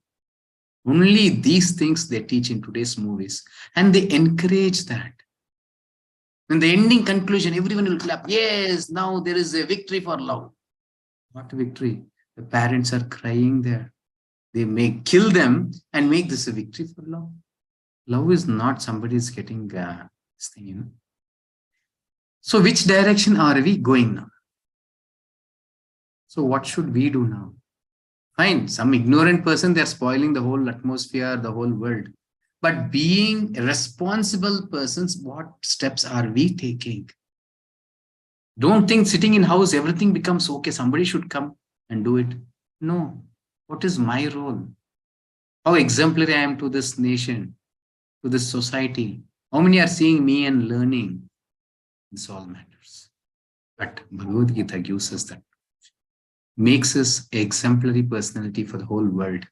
Only these things they teach in today's movies. And they encourage that. In the ending conclusion, everyone will clap. Yes, now there is a victory for love. What victory? The parents are crying there. They may kill them and make this a victory for love. Love is not somebody is getting this thing, you know. So which direction are we going now? So what should we do now? Fine, some ignorant person, they're spoiling the whole atmosphere, the whole world. But being responsible persons, what steps are we taking? Don't think sitting in house, everything becomes okay. Somebody should come and do it. No. What is my role? How exemplary I am to this nation, to this society. How many are seeing me and learning? This all matters. But Bhagavad Gita gives us that. Makes us exemplary personality for the whole world.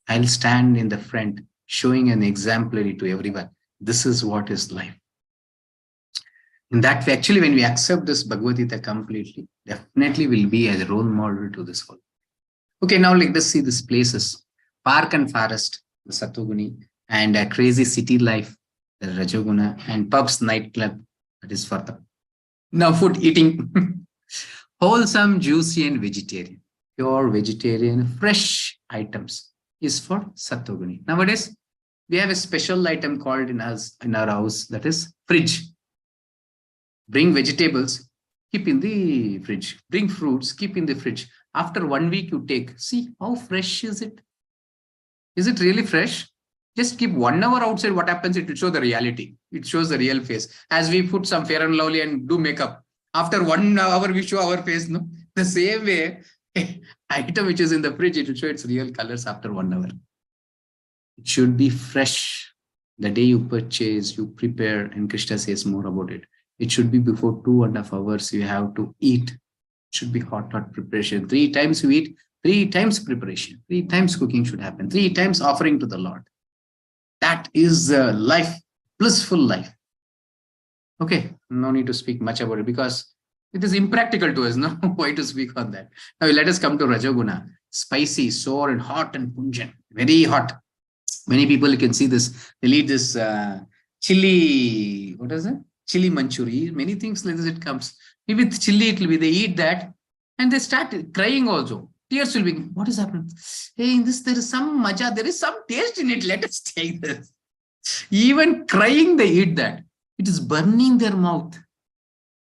I'll stand in the front showing an exemplary to everyone. This is what is life. In that way, actually, when we accept this Bhagavad Gita completely, definitely will be a role model to this whole. Okay, now let us see these places. Park and forest, the Satoguni, and a crazy city life, the Rajoguna, and pubs, nightclub, that is for the. Now food, eating. Wholesome, juicy, and vegetarian. Pure vegetarian, fresh items is for Satoguni. Nowadays, we have a special item called in our house, that is fridge. Bring vegetables, keep in the fridge. Bring fruits, keep in the fridge. After 1 week, you take. See how fresh is it? Is it really fresh? Just keep 1 hour outside. What happens? It will show the reality. It shows the real face. As we put some Fair and Lovely and do makeup. After 1 hour, we show our face. No, the same way, item which is in the fridge, it will show its real colors after 1 hour. It should be fresh. The day you purchase, you prepare, and Krishna says more about it. It should be before 2.5 hours. You have to eat. It should be hot preparation. 3 times you eat, 3 times preparation, 3 times cooking should happen, 3 times offering to the Lord. That is life, blissful life. Okay, no need to speak much about it because it is impractical to us. No, why to speak on that? Now let us come to Rajoguna. Spicy, sour, and hot and pungent. Very hot. Many people, you can see this. They'll eat this chili. What is it? Chili Manchuri. Many things like this. It comes. Maybe with chili, it will be. They eat that, and they start crying also. Tears will be. What is happening? Hey, in this there is some maja. There is some taste in it. Let us take this. Even crying, they eat that. It is burning their mouth.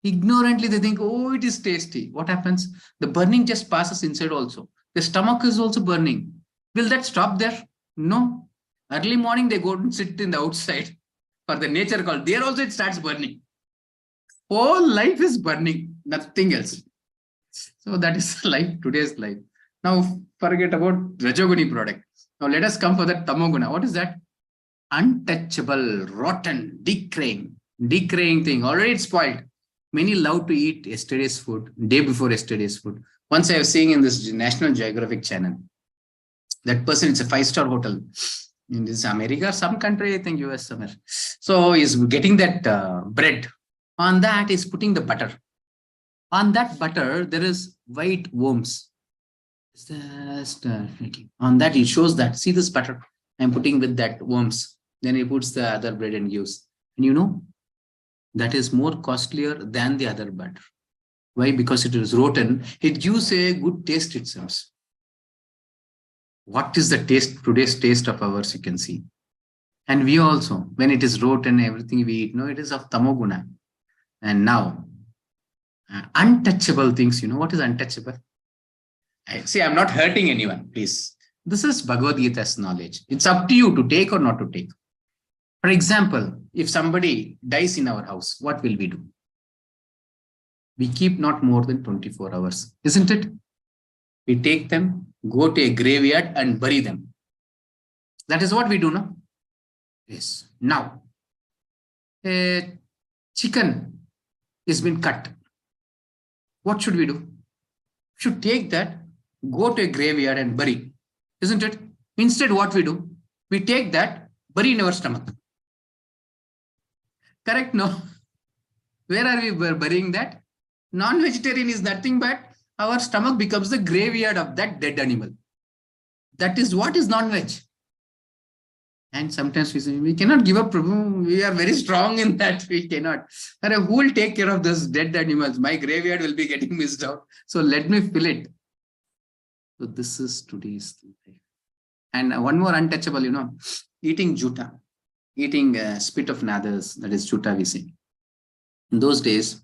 Ignorantly, they think, oh, it is tasty. What happens? The burning just passes inside also. The stomach is also burning. Will that stop there? No. Early morning, they go and sit in the outside for the nature call. There also it starts burning. Whole life is burning, nothing else. So that is life, today's life. Now forget about Rajoguni product. Now let us come for the Tamoguna. What is that? Untouchable, rotten, decaying thing. Already it's spoiled. Many love to eat yesterday's food, day before yesterday's food. Once I was seeing in this National Geographic channel, that person, it's a 5-star hotel in this America, some country, I think US somewhere. So he's getting that bread. On that, he's putting the butter. On that butter, there is white worms. On that, he shows that, see this butter, I'm putting with that worms. Then he puts the other bread and gives. And you know, that is more costlier than the other butter. Why? Because it is rotten. It gives a good taste, it seems. What is the taste, today's taste of ours, you can see. And we also, when it is rotten, everything we eat, no, it is of Tamoguna. And now, untouchable things, you know, what is untouchable? See, I'm not hurting anyone, please. This is Bhagavad Gita's knowledge. It's up to you to take or not to take. For example, if somebody dies in our house, what will we do? We keep not more than 24 hours, isn't it? We take them, go to a graveyard and bury them. That is what we do now. Yes. Now, a chicken has been cut. What should we do? Should take that, go to a graveyard and bury, isn't it? Instead, what we do, we take that, bury in our stomach. Correct? No. Where are we burying that? Non-vegetarian is nothing but our stomach becomes the graveyard of that dead animal. That is what is non-veg. And sometimes we say, we cannot give up, Prabhu. We are very strong in that. We cannot. Who will take care of those dead animals? My graveyard will be getting missed out. So let me fill it. So this is today's life. And one more untouchable, eating juta, eating spit of nathas, that is juta we say. In those days,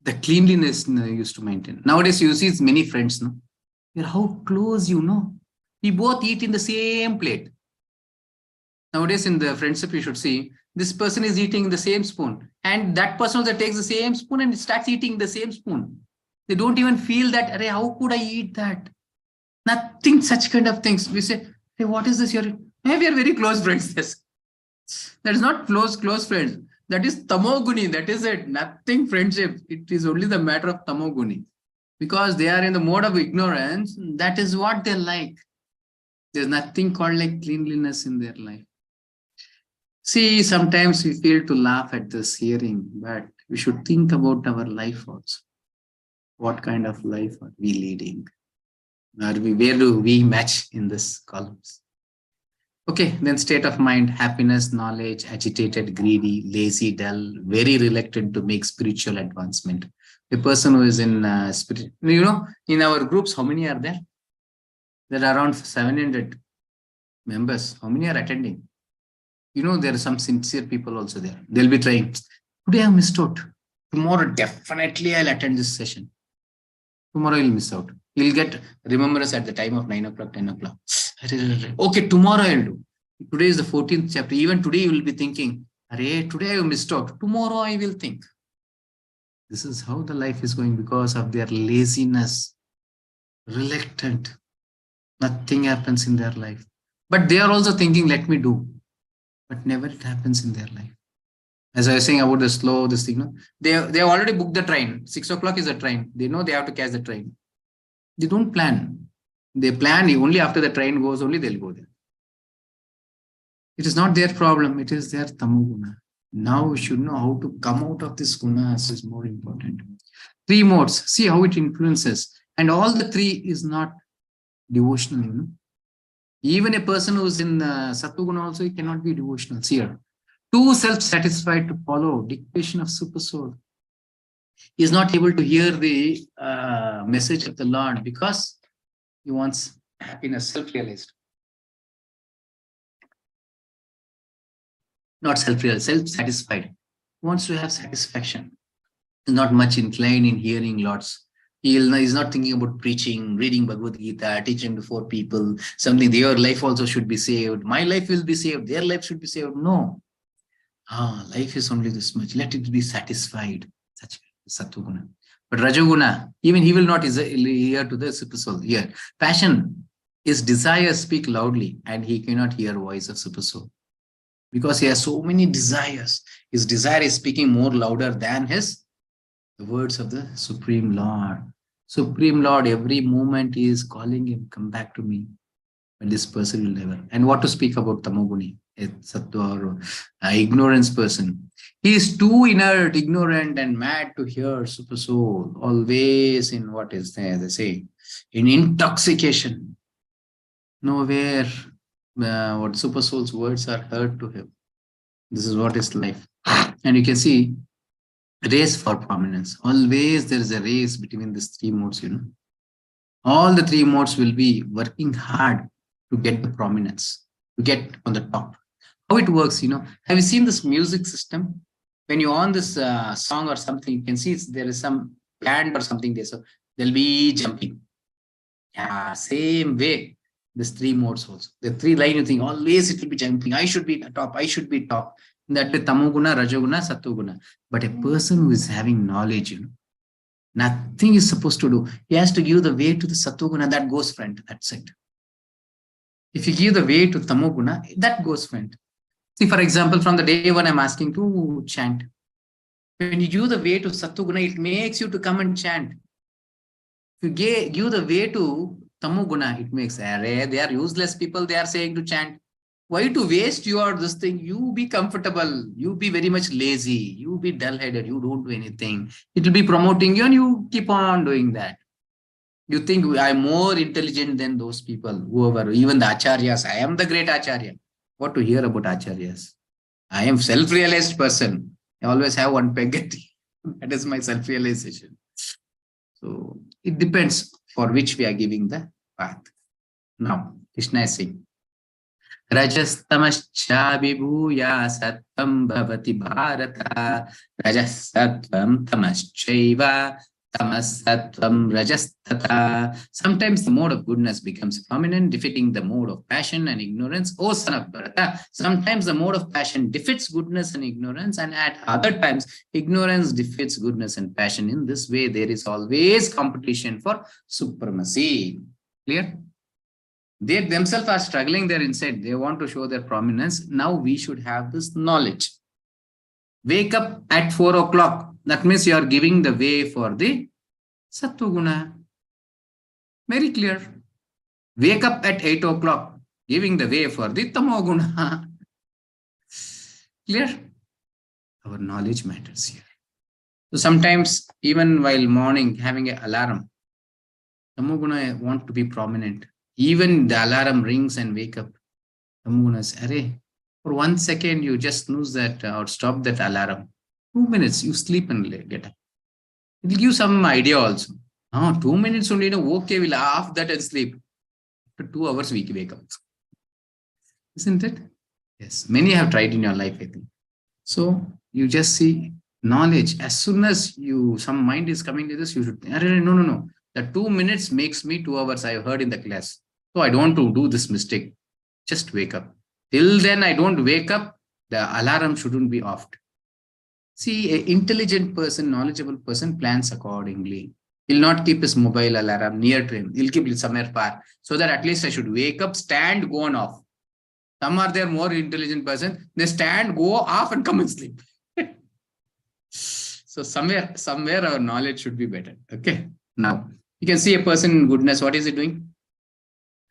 the cleanliness used to maintain. Nowadays, you see many friends, no? How close, we both eat in the same plate. Nowadays, in the friendship, you should see this person is eating the same spoon, and that person also takes the same spoon and starts eating the same spoon. They don't even feel that, how could I eat that? Nothing, such kind of things. We say, hey, what is this? Maybe we are very close friends. Yes. That is not close friends. That is tamoguni. That is it. Nothing friendship. It is only the matter of tamoguni. Because they are in the mode of ignorance, that is what they like. There's nothing called like cleanliness in their life. See, sometimes we feel to laugh at this hearing, but we should think about our life also. What kind of life are we leading? Where do we match in this columns? Okay, then state of mind, happiness, knowledge, agitated, greedy, lazy, dull, very reluctant to make spiritual advancement. A person who is in spirit, in our groups, how many are there? There are around 700 members. How many are attending? There are some sincere people also there. They'll be trying. Today I missed out. Tomorrow, definitely I'll attend this session. Tomorrow you'll miss out. You'll get remembrance at the time of 9 o'clock, 10 o'clock. Okay, tomorrow I'll do. Today is the 14th chapter. Even today you will be thinking, today I missed out. Tomorrow I will think. This is how the life is going because of their laziness, reluctant. Nothing happens in their life. But they are also thinking, let me do. But never it happens in their life. As I was saying about the slow, this thing, they have already booked the train. 6 o'clock is the train. They know they have to catch the train. They don't plan. They plan only after the train goes, only they'll go there. It is not their problem. It is their tamoguna. Now we should know how to come out of this gunas is more important. 3 modes. See how it influences. And all the 3 is not devotional. Even a person who is in Sattva-guna also, he cannot be devotional. See here. Too self-satisfied to follow dictation of super soul. He is not able to hear the message of the Lord because he wants happiness, self-realized. Not self-realized, self-satisfied. He wants to have satisfaction. He's not much inclined in hearing Lord's. He's not thinking about preaching, reading Bhagavad Gita, teaching to 4 people, something their life also should be saved. My life will be saved. Their life should be saved. No. Life is only this much. Let it be satisfied. Such Sattva-guna. But Rajoguna, even he will not hear to the super soul. Here, passion, his desires speak loudly and he cannot hear voice of super soul. Because he has so many desires. His desire is speaking more louder than the words of the Supreme Lord. Supreme Lord, every moment he is calling him, come back to me. But this person will never. And what to speak about Tamoguni, a Sattva or ignorance person. He is too inert, ignorant and mad to hear super soul. Always in what is there, they say, in intoxication. Nowhere what super soul's words are heard to him. This is what is life. And you can see race for prominence. Always there is a race between these 3 modes, All the 3 modes will be working hard to get the prominence, to get on the top. How it works, Have you seen this music system? When you on this song or something, you can see there is some band or something there. So they'll be jumping. Yeah, same way. There's 3 modes also. The 3 line you think, always it will be jumping. I should be top. I should be top. That way, Tamoguna, Rajoguna, Sattva-guna. But a person who is having knowledge, nothing is supposed to do. He has to give the way to the Sattva-guna, that goes front. That's it. If you give the way to Tamoguna, that goes front. See, for example, from the day when I'm asking to chant, when you give the way to Sattva-guna, it makes you to come and chant. If you give the way to Tamoguna, it makes array. They are useless people. They are saying to chant. Why to waste your this thing? You be comfortable. You be very much lazy. You be dull-headed. You don't do anything. It will be promoting you and you keep on doing that. You think I'm more intelligent than those people, whoever, even the acharyas. I am the great acharya. What to hear about acharyas? I am self-realized person. I always have one peg at that is my self-realization. So it depends for which we are giving the path. Now, Krishna is saying, Rajastamascha vibhuya sattvam bhavati bharata rajasattvam tamaschaiva tamasattvam rajastata. Sometimes the mode of goodness becomes prominent, defeating the mode of passion and ignorance. O son of Bharata, sometimes the mode of passion defeats goodness and ignorance, and at other times, ignorance defeats goodness and passion. In this way, there is always competition for supremacy. Clear? They themselves are struggling there inside. They want to show their prominence. Now we should have this knowledge. Wake up at 4 o'clock. That means you are giving the way for the Sattva-guna. Very clear. Wake up at 8 o'clock. Giving the way for the Tamo-guna. Clear? Our knowledge matters here. So sometimes even while morning having an alarm, Tamo-guna want to be prominent. Even the alarm rings and wake up. Tamoguna says, Arey, for 1 second, you just snooze that or stop that alarm. 2 minutes, you sleep and get up. It will give some idea also. 2 minutes only, okay, we'll off that and sleep. After 2 hours, we wake up. Isn't it? Yes, many have tried in your life, I think. So you just see knowledge. As soon as some mind is coming to this, you should think, no. The 2 minutes makes me 2 hours, I heard in the class. So I don't want to do this mistake. Just wake up. Till then, I don't wake up, the alarm shouldn't be offed. See, an intelligent person, knowledgeable person plans accordingly. He'll not keep his mobile alarm near to him. He'll keep it somewhere far. So that at least I should wake up, stand, go on off. Some are there more intelligent person. They stand, go off and come and sleep. So somewhere our knowledge should be better. Okay. Now, you can see a person in goodness. What is he doing?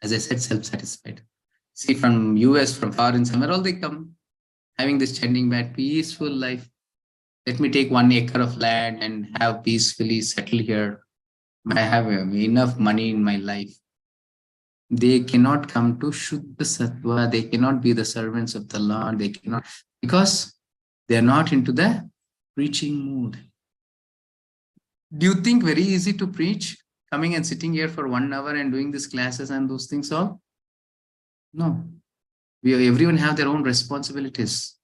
As I said, self-satisfied. See, from US, from foreign, somewhere all they come, having this chanting bad, peaceful life. Let me take 1 acre of land and have peacefully settle here. I have enough money in my life. They cannot come to Shuddha Sattva. They cannot be the servants of the Lord. They cannot, because they are not into the preaching mood. Do you think very easy to preach? Coming and sitting here for 1 hour and doing these classes and those things all? No. Everyone have their own responsibilities.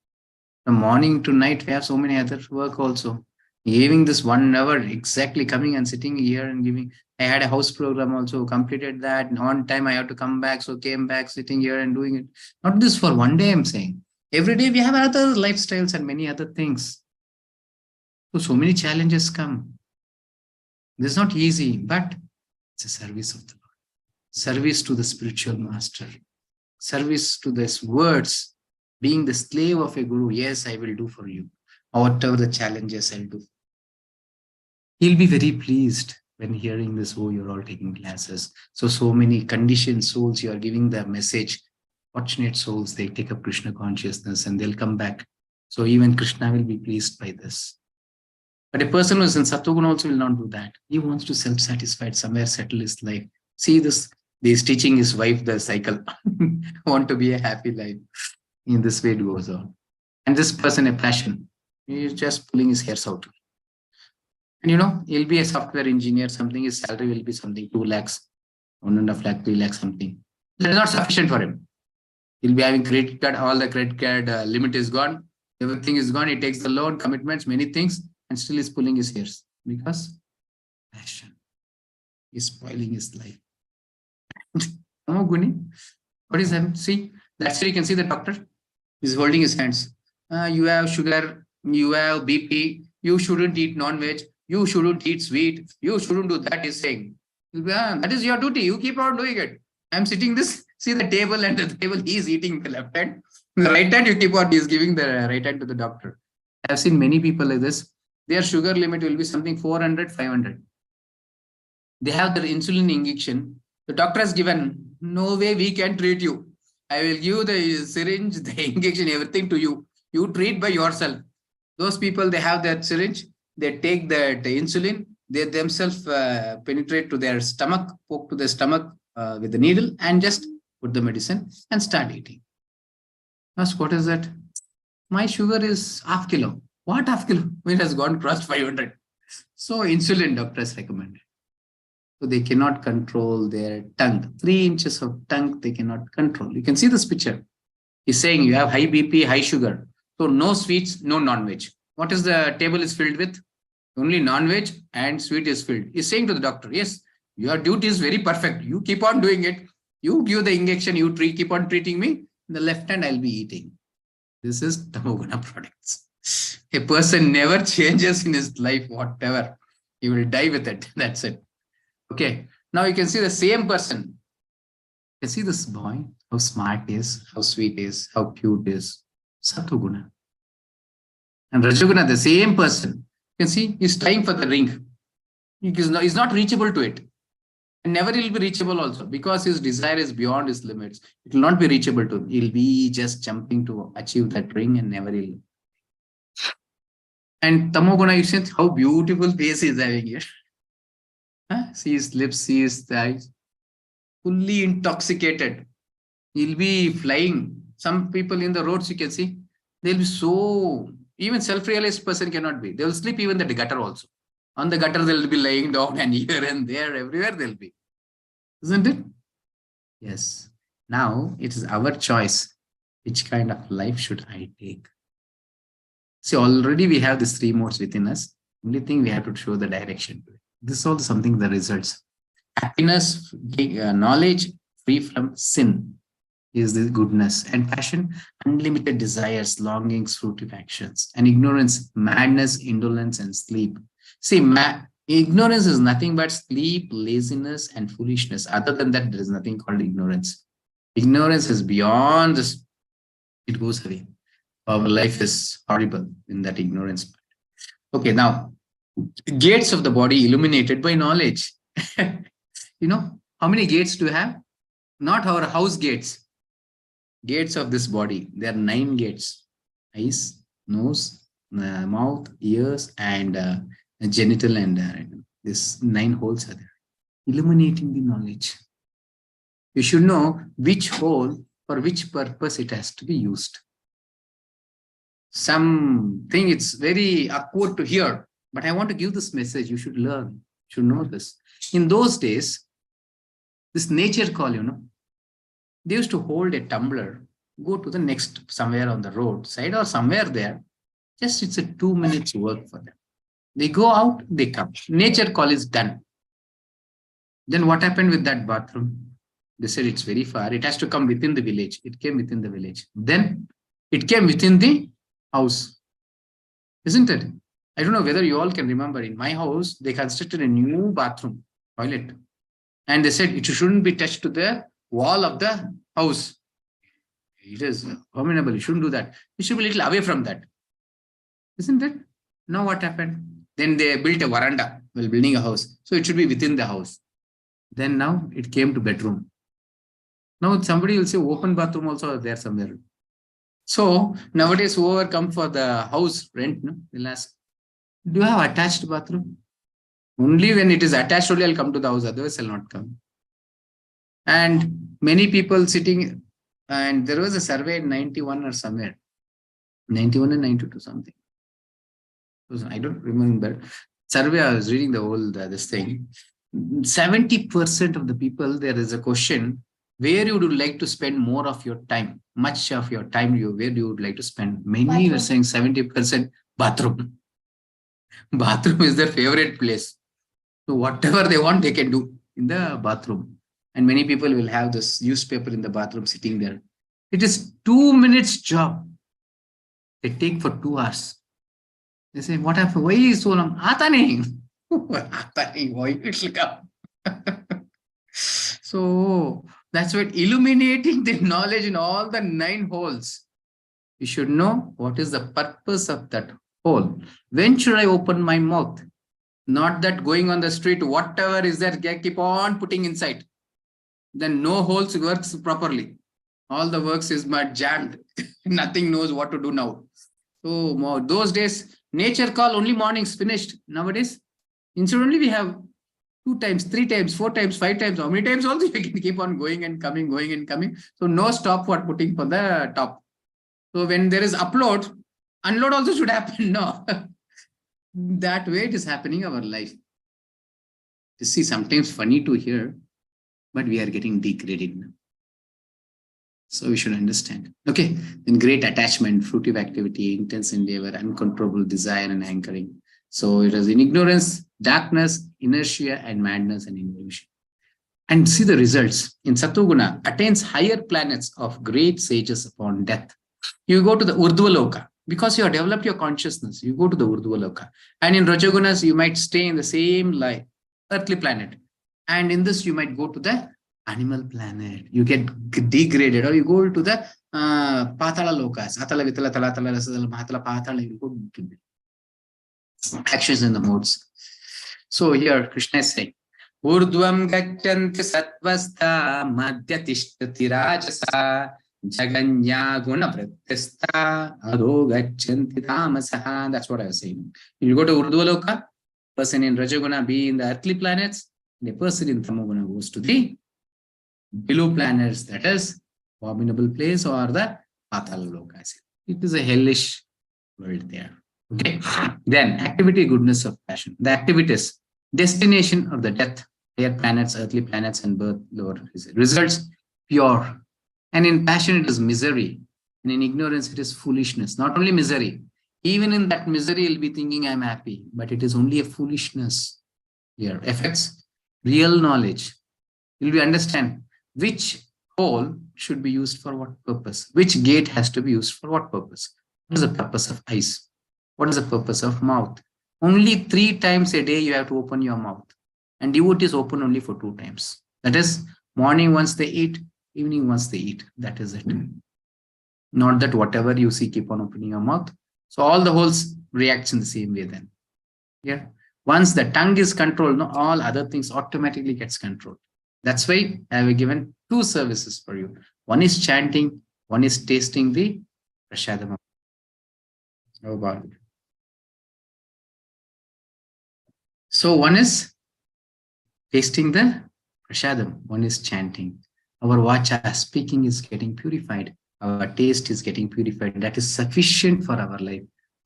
From morning to night, we have so many other work also. Giving this 1 hour, exactly coming and sitting here and giving. I had a house program also, completed that. And on time, I have to come back. So came back, sitting here and doing it. Not this for 1 day, I'm saying. Every day we have other lifestyles and many other things. So many challenges come. This is not easy, but it's a service of the Lord. Service to the spiritual master. Service to these words. Being the slave of a guru. Yes, I will do for you. Whatever the challenges I'll do. He'll be very pleased when hearing this. Oh, you're all taking classes. So many conditioned souls, you are giving the message. Fortunate souls, they take up Krishna consciousness and they'll come back. So even Krishna will be pleased by this. But a person who is in Sattva-guna also will not do that. He wants to self-satisfied, somewhere settle his life. See this, he's teaching his wife the cycle. Want to be a happy life. In this way it goes on. And this person, a passion. He is just pulling his hairs out. And he'll be a software engineer, something, his salary will be something 2 lakhs, 1.5 lakh, 3 lakhs, something. That is not sufficient for him. He'll be having credit card, all the credit card limit is gone. Everything is gone. He takes the loan, commitments, many things. And still is pulling his hairs because passion is spoiling his life. What is that? See, that's where you can see the doctor is holding his hands. You have sugar, you have BP, you shouldn't eat non-veg, you shouldn't eat sweet, you shouldn't do that, he's saying. That is your duty, you keep on doing it. I'm sitting this, see the table and the table, he's eating the left hand. The right hand, you keep on, he's giving the right hand to the doctor. I've seen many people like this. Their sugar limit will be something 400, 500. They have their insulin injection. The doctor has given, no way we can treat you. I will give the syringe, the injection, everything to you. You treat by yourself. Those people, they have that syringe, they take the insulin, they themselves penetrate to their stomach, poke to their stomach with the needle and just put the medicine and start eating. Ask, what is that? My sugar is half kilo. What half kilo? It has gone crossed 500. So insulin doctors recommended. So they cannot control their tongue. 3 inches of tongue they cannot control. You can see this picture. He's saying you have high BP, high sugar. So no sweets, no non-veg. What is the table is filled with? Only non-veg and sweet is filled. He's saying to the doctor, yes, your duty is very perfect. You keep on doing it. You give the injection, you keep on treating me. In the left hand, I'll be eating. This is Tamoguna products. A person never changes in his life, whatever. He will die with it. That's it. Okay. Now you can see the same person. You see this boy, how smart he is, how sweet he is, how cute he is. Satoguna. And Rajoguna, the same person. You can see he's trying for the ring. He's not reachable to it. And never will be reachable also because his desire is beyond his limits. It will not be reachable to him. He'll be just jumping to achieve that ring and never will. And Tamoguna, you see how beautiful face he's having here. See his lips, see his eyes. Fully intoxicated. He'll be flying. Some people in the roads you can see, they'll be so, even self-realized person cannot be. They'll sleep even in the gutter also. On the gutter, they'll be laying down and here and there, everywhere they'll be. Isn't it? Yes. Now it is our choice. Which kind of life should I take? See, already we have these 3 modes within us. Only thing we have to show the direction to it. This is also something the results. Happiness, knowledge, free from sin is the goodness, and passion, unlimited desires, longings, fruitive actions, and ignorance, madness, indolence, and sleep. See, ignorance is nothing but sleep, laziness, and foolishness. Other than that, there is nothing called ignorance. Ignorance is beyond this. It goes away. Our life is horrible in that ignorance. Okay, now, gates of the body illuminated by knowledge. You know, how many gates do you have? Not our house gates. Gates of this body. There are 9 gates. Eyes, nose, mouth, ears, and genital, and this 9 holes are there. Illuminating the knowledge. You should know which hole for which purpose it has to be used. Something it's very awkward to hear, but I want to give this message. You should learn, you should know this. In those days, this nature call, you know, they used to hold a tumbler, go to the next somewhere on the roadside or somewhere there. Just it's a 2 minutes work for them. They go out, they come. Nature call is done. Then what happened with that bathroom? They said it's very far. It has to come within the village. It came within the village. Then it came within the house. Isn't it? I don't know whether you all can remember. In my house, they constructed a new bathroom, toilet. And they said it shouldn't be touched to the wall of the house. It is abominable. You shouldn't do that. You should be a little away from that. Isn't it? Now what happened? Then they built a veranda while building a house. So it should be within the house. Then now it came to bedroom. Now somebody will say open bathroom also there somewhere. So nowadays whoever come for the house rent, no, they'll ask, do you have attached bathroom? Only when it is attached only I'll come to the house, otherwise I'll not come. And many people sitting, and there was a survey in 91 or somewhere, 91 and 92 something. I don't remember. Survey, I was reading the whole this thing. 70% of the people, there is a question, where you would like to spend more of your time, much of your time, where you would like to spend. Many were saying 70% bathroom. Bathroom is their favorite place. So whatever they want, they can do in the bathroom. And many people will have this newspaper in the bathroom sitting there. It is 2 minutes job. They take for 2 hours. They say, what happened? Why is so long? Aata nahi. Aata nahi. Why it will come? So that's what illuminating the knowledge in all the 9 holes. You should know what is the purpose of that hole. When should I open my mouth? Not that going on the street, whatever is there, keep on putting inside. then no holes works properly. All the works is jammed. Nothing knows what to do now. So those days, nature call only mornings finished. Nowadays, instead only we have 2 times, 3 times, 4 times, 5 times. How many times also we can keep on going and coming, going and coming. So no stop for putting for the top. So when there is upload, unload also should happen. No, that way it is happening our life. You see, sometimes funny to hear, but we are getting degraded now. So we should understand. Okay, then great attachment, fruitive activity, intense endeavor, uncontrollable desire and anchoring. So it is in ignorance, darkness, inertia, and madness and illusion. And see the results. In Satoguna, attains higher planets of great sages upon death. You go to the Urdhva because you have developed your consciousness. You go to the Urdhva. And in Rajagunas, you might stay in the same life, earthly planet. And in this, you might go to the animal planet. You get degraded, or you go to the Patala Lokas. Atala Vitala Talatala Rasala Mahatala Patala. You go to actions in the modes. So here Krishna is saying, Urdhvam gachanti satvastha madhyatishthati rajasa jaganya guna pratyastha adho gachanti tamasaha. That's what I was saying. You go to Urdhva person in Rajaguna be in the earthly planets, and a person in Tamoguna goes to the below planets, that is abominable place or the Patala Lokas. It is a hellish world there. Okay. Then activity, goodness of passion. The activities, destination of the death, higher planets, earthly planets, and birth, lower results, pure. And in passion, it is misery. And in ignorance, it is foolishness. Not only misery, even in that misery, you'll be thinking, I'm happy, but it is only a foolishness here. Effects, real knowledge. You'll be understand which hole should be used for what purpose, which gate has to be used for what purpose. What is the purpose of eyes? What is the purpose of mouth? Only 3 times a day you have to open your mouth. And devotees open only for 2 times. That is, morning once they eat, evening once they eat. That is it. Not that whatever you see, keep on opening your mouth. So all the holes reacts in the same way then. Yeah. Once the tongue is controlled, no, all other things automatically gets controlled. That's why I have given 2 services for you. One is chanting, one is tasting the prashadam. Oh God. So one is tasting the prashadam, one is chanting. Our vacha, speaking, is getting purified. Our taste is getting purified. That is sufficient for our life.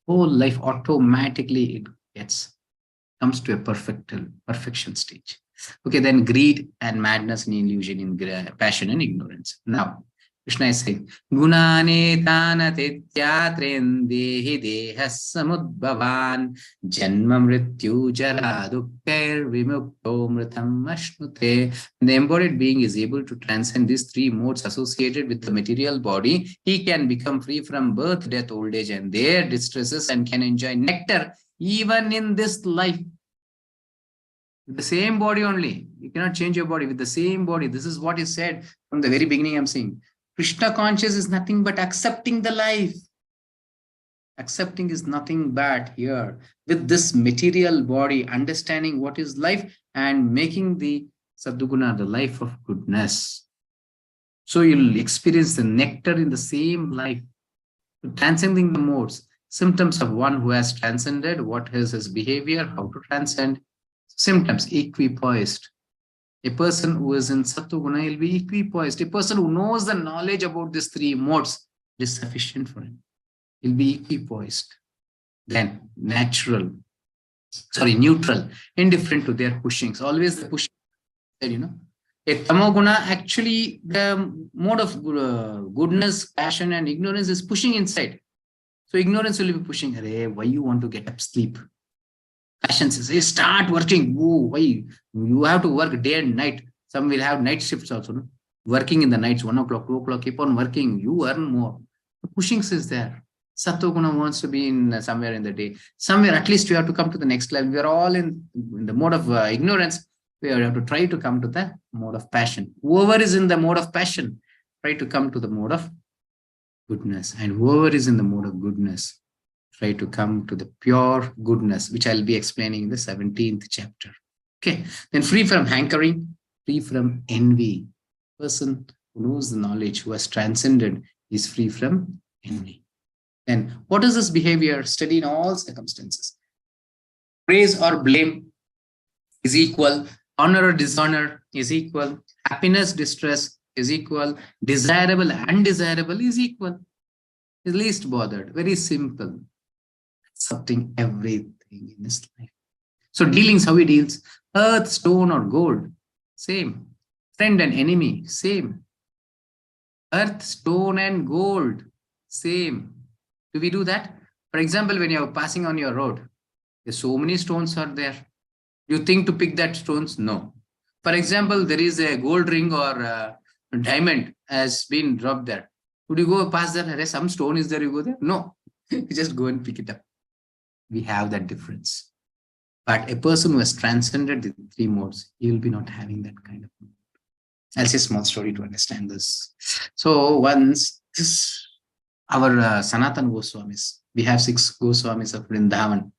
Whole life automatically it comes to a perfection stage. Okay, then greed and madness and illusion in passion and ignorance. Now, Krishna is saying, Gunane tana tityatren dehi dehas samudbhavan janma mrityu jara dukkair vimukto mritam ashnute. The embodied being is able to transcend these 3 modes associated with the material body. He can become free from birth, death, old age, and their distresses, and can enjoy nectar even in this life. With the same body only. You cannot change your body with the same body. This is what is said from the very beginning. I'm saying Krishna conscious is nothing but accepting the life. Accepting is nothing bad here. With this material body, understanding what is life and making the Sadhuguna the life of goodness. So you'll experience the nectar in the same life. Transcending the modes, symptoms of one who has transcended, what is his behavior, how to transcend. Symptoms, equipoised. A person who is in Sattva-guna will be equipoised. A person who knows the knowledge about these 3 modes is sufficient for him. He'll be equipoised. Then neutral, indifferent to their pushings. Always the pushing, A Tamoguna, actually the mode of goodness, passion and ignorance is pushing inside. So ignorance will be pushing, hey, why you want to get up, sleep? Passion says, hey, start working. Whoa, why? You have to work day and night. Some will have night shifts also. No? Working in the nights, 1 o'clock, 2 o'clock, keep on working. You earn more. The pushing is there. Sattva-guna wants to be in somewhere in the day. Somewhere, at least you have to come to the next level. We are all in the mode of ignorance. We have to try to come to the mode of passion. Whoever is in the mode of passion, try to come to the mode of goodness. And whoever is in the mode of goodness, try to come to the pure goodness, which I'll be explaining in the 17th chapter. Okay, then free from hankering, free from envy. person who knows the knowledge, who has transcended, is free from envy. Then what is this behavior? Steady in all circumstances. Praise or blame is equal. Honor or dishonor is equal. Happiness, distress is equal. Desirable, undesirable is equal. Is least bothered. Very simple. Accepting everything in this life. So dealings, how he deals. Earth, stone or gold, same. Friend and enemy, same. Earth, stone and gold, same. Do we do that? For example, when you're passing on your road, there's so many stones are there. You think to pick that stones? No. For example, there is a gold ring or a diamond has been dropped there. Would you go past that? Some stone is there, you go there? No. You just go and pick it up. We have that difference. But a person who has transcended the three modes, he will be not having that kind of mode. I'll say a small story to understand this. So once, our Sanatan Goswamis, we have 6 Goswamis of Vrindavan.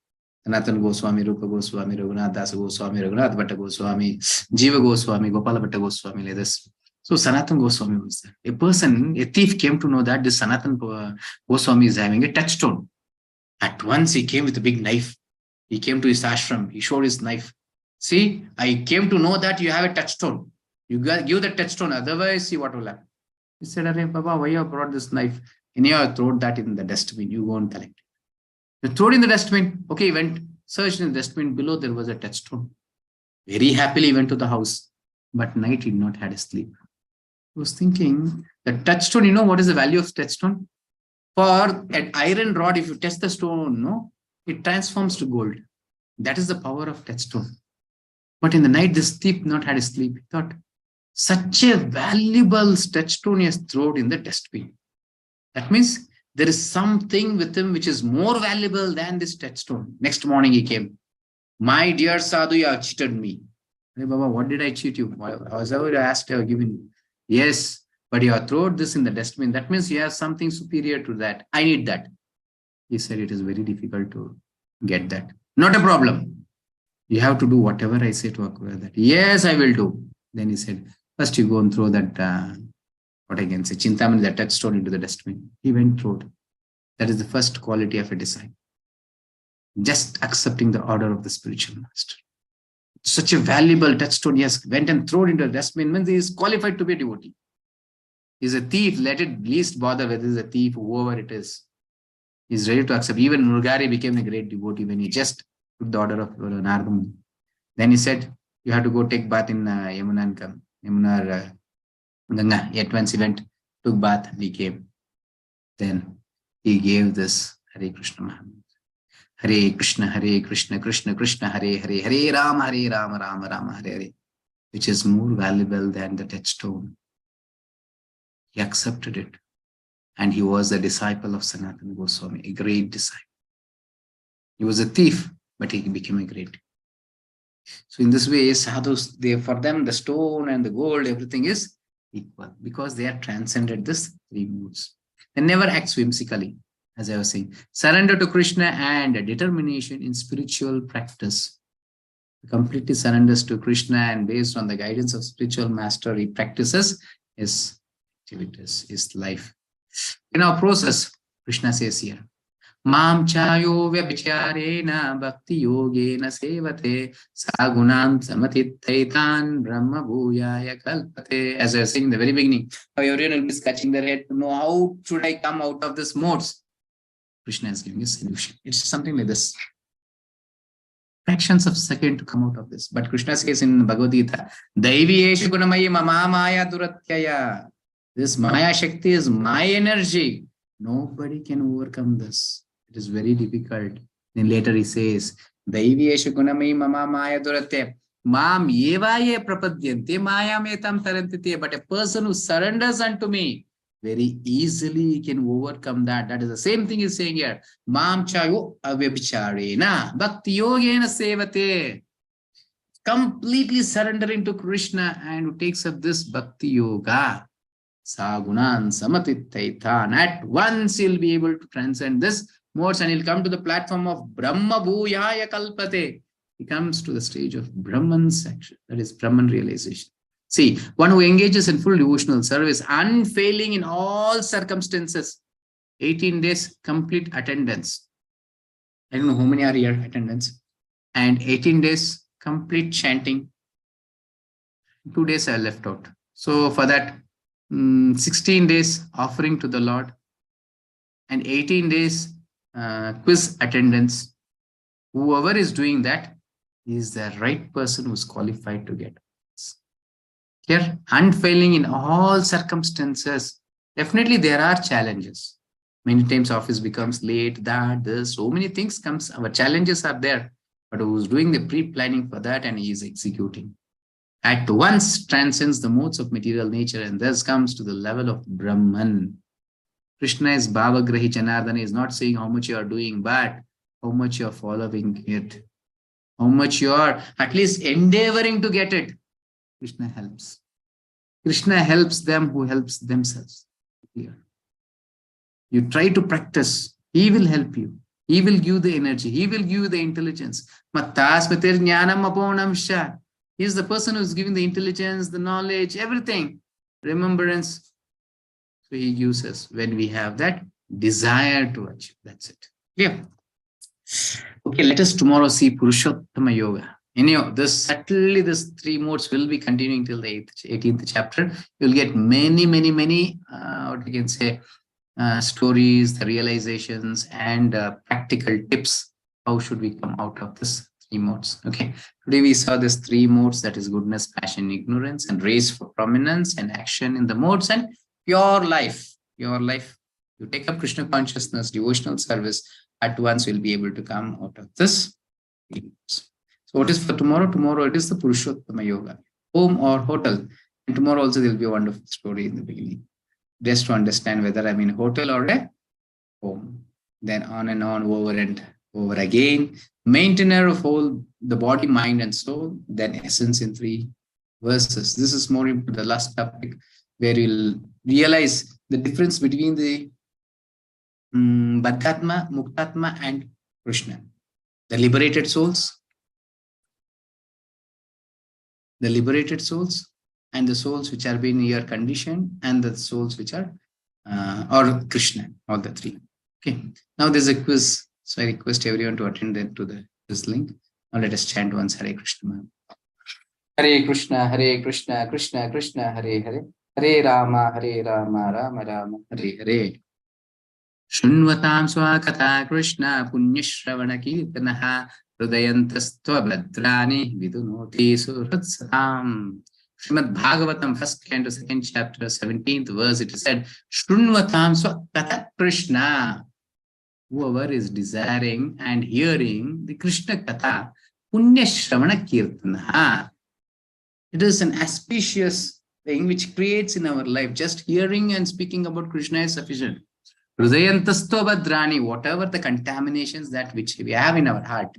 Sanatan Goswami, Rupa Goswami, Raghunath Das Goswami, Raghunath Bhatta Goswami, Jiva Goswami, Gopala Bhatta Goswami, like this. So Sanatan Goswami was there. A thief came to know that this Sanatan Goswami is having a touchstone. At once he came with a big knife. He came to his ashram. He showed his knife. See, I came to know that you have a touchstone. You give the touchstone, otherwise see what will happen. He said, Arey Baba, why you have brought this knife? And you have thrown that in the dustbin. You go and collect it. You throw it in the dustbin. Okay, he went, searched in the dustbin. Below there was a touchstone. Very happily went to the house. But night he did not had a sleep. He was thinking, the touchstone, you know what is the value of touchstone? For an iron rod, if you test the stone, no, it transforms to gold. That is the power of touchstone. But in the night, this thief not had a sleep. He thought, such a valuable touchstone he has thrown in the dustbin. That means there is something with him which is more valuable than this touchstone. Next morning he came. My dear Sadhu, you have cheated me. Hey Baba, what did I cheat you? Whatever I asked, I have given you. Yes, but you have thrown this in the dustbin. That means you have something superior to that. I need that. He said, it is very difficult to get that. Not a problem. You have to do whatever I say to acquire that. Yes, I will do. Then he said, first you go and throw that, what I can say, Chintamani, that touchstone into the dustbin. He went through it. That is the first quality of a disciple. Just accepting the order of the spiritual master. Such a valuable touchstone, he has went and thrown into the dustbin, means he is qualified to be a devotee. He is a thief, let it least bother whether he is a thief, whoever it is. He is ready to accept. Even Murugari became a great devotee when he just took the order of Narada. Then he said, you have to go take bath in Yamuna and come. Yamuna Ganga. Yet once he went, took bath, and he came. Then he gave this Hare Krishna Mahamudra. Hare Krishna, Krishna Krishna, Hare Hare, Hare Rama, Rama Rama, Hare Hare, which is more valuable than the touchstone. He accepted it. And he was a disciple of Sanatana Goswami, a great disciple. He was a thief, but he became a great. So in this way, sadhus, for them, the stone and the gold, everything is equal because they have transcended this 3 moods. They never act whimsically, as I was saying. Surrender to Krishna and determination in spiritual practice. He completely surrenders to Krishna and based on the guidance of spiritual master, he practices his activities, his life. In our process, Krishna says here, Mam chayo vyabhicharena bhakti yogena sevate sagunam samatittaitan brahma bhuyaya kalpate. As I was saying in the very beginning, how everyone will be scratching their head to know how should I come out of this modes. Krishna is giving a solution. It's something like this. Fractions of a second to come out of this. But Krishna says in Bhagavad Gita, Daivi esha gunamayi mama maya duratyaya. This Maya Shakti is my energy. Nobody can overcome this. It is very difficult. Then later he says, Daivi esha gunamayi mama maya duratya. Mam yevaye prapadyante maya metam tarantite. But a person who surrenders unto me, very easily he can overcome that. That is the same thing he's saying here. Mam chayo avyabhicharena bhakti yogena sevate. Completely surrendering to Krishna and who takes up this bhakti yoga. Sagunan samatittaitan. At once he'll be able to transcend this modes and he'll come to the platform of Brahma Bhuyaya Kalpate. He comes to the stage of Brahman section, that is Brahman realization. See, one who engages in full devotional service, unfailing in all circumstances, 18 days complete attendance. I don't know how many are here attendance. And 18 days complete chanting. 2 days I left out. So for that, 16 days offering to the Lord and 18 days quiz attendance. Whoever is doing that is the right person who's qualified to get this. Here, unfailing in all circumstances. Definitely there are challenges. Many times office becomes late, this, so many things comes. Our challenges are there. But who's doing the pre-planning for that and he is executing. At once transcends the modes of material nature and thus comes to the level of Brahman. Krishna is Bhavagrahi Janardana, is not saying how much you are doing, but how much you are following it. How much you are at least endeavoring to get it. Krishna helps. Krishna helps them who helps themselves. Here. You try to practice, he will help you. He will give the energy. He will give you the intelligence. Mattasmatir jnanam aponamsha. He is the person who is giving the intelligence, the knowledge, everything. Remembrance. So he gives us when we have that desire to achieve. That's it. Yeah. Okay, let us tomorrow see Purushottama Yoga. Anyhow, certainly this 3 modes will be continuing till the 18th chapter. You'll get many, what you can say, stories, the realizations, and practical tips. How should we come out of this 3 modes? Okay. Today we saw this 3 modes, that is goodness, passion, ignorance, and race for prominence and action in the modes and pure life. Your life. You take up Krishna consciousness, devotional service, at once you'll be able to come out of this. So what is for tomorrow? Tomorrow it is the Purushottama Yoga. Home or hotel. And tomorrow also there'll be a wonderful story in the beginning. Just to understand whether I'm in a hotel or a home. Then on and on, over and over again. Maintainer of whole, the body, mind, and soul. Then essence in 3 verses. This is more into the last topic where you'll realize the difference between the Baddhatma, Muktatma, and Krishna. The liberated souls. The liberated souls and the souls which are being here conditioned and the souls which are or Krishna, all the 3. Okay. Now there's a quiz. So I request everyone to attend to this link. Now let us chant once Hare Krishna. Hare Krishna, Hare Krishna, Krishna Krishna, Hare Hare. Hare Rama, Rama Rama, Hare Hare. Shunvatam swakata Krishna, Punyashravana Kirtanaha, Hrudayantastva Bhadrani, Vidunoti Suratsatam. Srimad Bhagavatam, 1st canto, 2nd chapter, 17th verse, it is said, Shrunvatam swakata Krishna. Whoever is desiring and hearing the Krishna Katha, Punya Shravana Kirtana. It is an auspicious thing which creates in our life. Just hearing and speaking about Krishna is sufficient. Hrudayantasto Bhadrani, whatever the contaminations that which we have in our heart,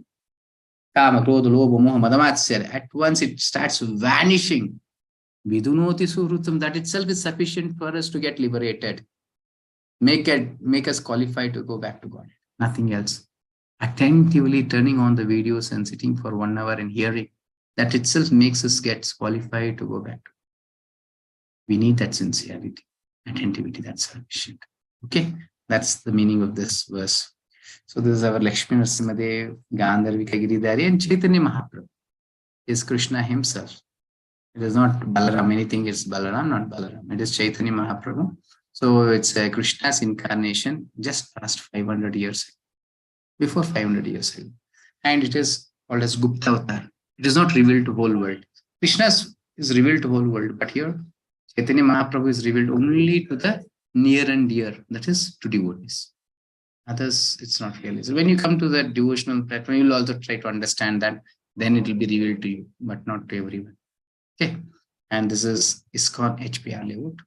Kama, Krodha, Lobha, Moha, Madamatsya, at once it starts vanishing. Vidunoti Suhrutam, that itself is sufficient for us to get liberated. Make us qualified to go back to God. Nothing else. Attentively turning on the videos and sitting for 1 hour and hearing, that itself makes us get qualified to go back. We need that sincerity, attentivity, that's sufficient. Okay, that's the meaning of this verse. So this is our Lakshmi Nrsimhadev, Gandharvika Giridhari, and Chaitanya Mahaprabhu is Krishna himself. It is not Balaram. Anything is Balaram, not Balaram. It is Chaitanya Mahaprabhu. So it's Krishna's incarnation just past 500 years ago, before 500 years ago. And it is called as Gupta Avatar. It is not revealed to whole world. Krishna is revealed to whole world, but here Chaitanya Mahaprabhu is revealed only to the near and dear, that is to devotees. Others, it's not really. So when you come to the devotional platform, you'll also try to understand that, then it will be revealed to you, but not to everyone. Okay. And this is ISKCON HPR layout.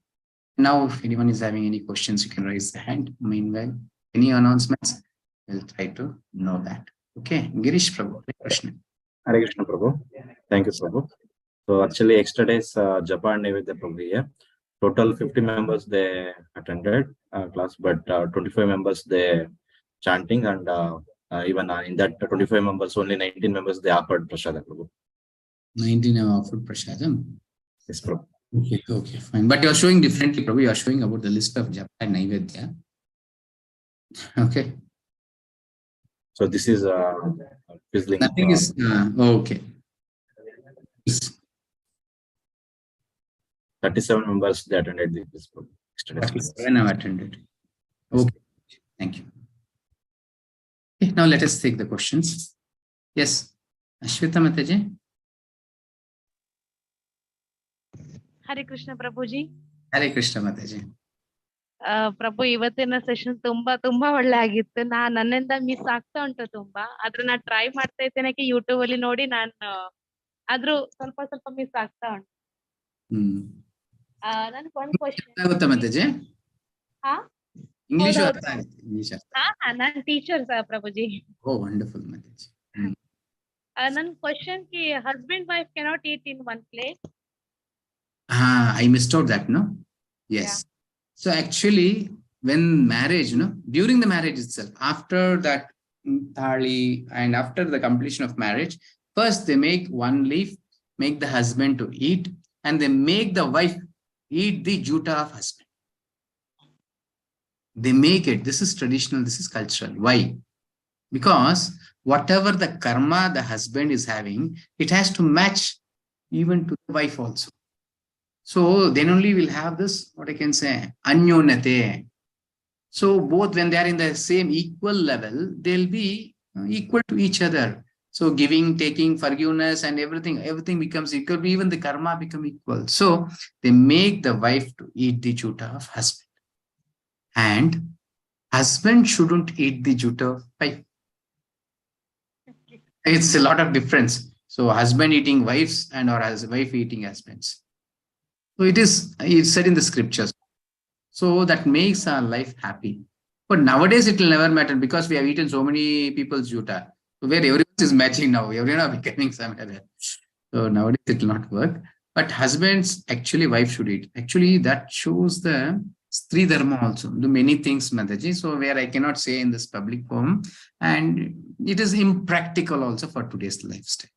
Now, if anyone is having any questions, you can raise the hand. Meanwhile, any announcements, we'll try to know that. Okay. Girish Prabhu, Hare Krishna. Hare Krishna Prabhu. Thank you, Prabhu. So actually, yesterday's Japan Naivedya Prabhu here. Total 50 members they attended class, but 25 members they chanting, and even in that 25 members, only 19 members they offered prashadam. 19 have offered prasadam. Yes, Prabhu. Okay, fine. But you are showing differently, Prabhu. You are showing about the list of japa and naivedya. Okay. So this is fizzling. Nothing is okay. 37 members they attended this Prabhu. 47 have attended. Okay. Thank you. Okay, now let us take the questions. Yes. Ashwita Mataji. Hare Krishna ಪ್ರಭುಜಿ. Hare Krishna Mataji. ಪ್ರಭು ಇವತ್ತಿನ session ತುಂಬಾ ಒಳ್ಳೆ ಆಗಿತ್ತು. ನನ್ನಿಂದ miss ಆಗ್ತಾ ಉಂಟು ತುಂಬಾ. ಆದ್ರೆ ನಾನು ಟ್ರೈ ಮಾಡ್ತಾ ಇದ್ದೇನೆ ಯೂಟ್ಯೂಬ್ ಅಲ್ಲಿ ನೋಡಿ ನಾನು ಆದ್ರೂ ಸ್ವಲ್ಪ ಮಿಸ್ ಆಗ್ತಾ ಉಂಟು. ನನ್ಗೆ ಒಂದು ಕ್ವಶನ್ ಆಗುತ್ತಾ Mataji? ಹಾ English ಹೌದು. ಅರ್ಥ ಆಗುತ್ತೆ. English ಅರ್ಥ. ನಾನು teacher Prabhuji. Oh, wonderful Mataji. ನನ್ question husband wife cannot eat in one plate. I missed out that, no? Yes. Yeah. So actually, when marriage, during the marriage itself, after that thali and after the completion of marriage, first they make one leaf, make the husband to eat, and they make the wife eat the juta of husband. They make it. This is traditional, this is cultural. Why? Because whatever the karma the husband is having, it has to match even to the wife also. So then only we'll have this, what I can say, anyonate. So both when they are in the same equal level, they'll be equal to each other. So giving, taking, forgiveness and everything becomes equal. Even the karma become equal. So they make the wife to eat the juta of husband. And husband shouldn't eat the juta of wife. It's a lot of difference. So husband eating wives and or as wife eating husbands. So it's said in the scriptures. So that makes our life happy. But nowadays it will never matter because we have eaten so many people's juta. So where everyone is matching now, everyone are becoming somewhere. So nowadays it will not work. But husbands, actually wife should eat. Actually that shows the Stri Dharma also. Do many things, Mataji. So where I cannot say in this public forum. And it is impractical also for today's lifestyle.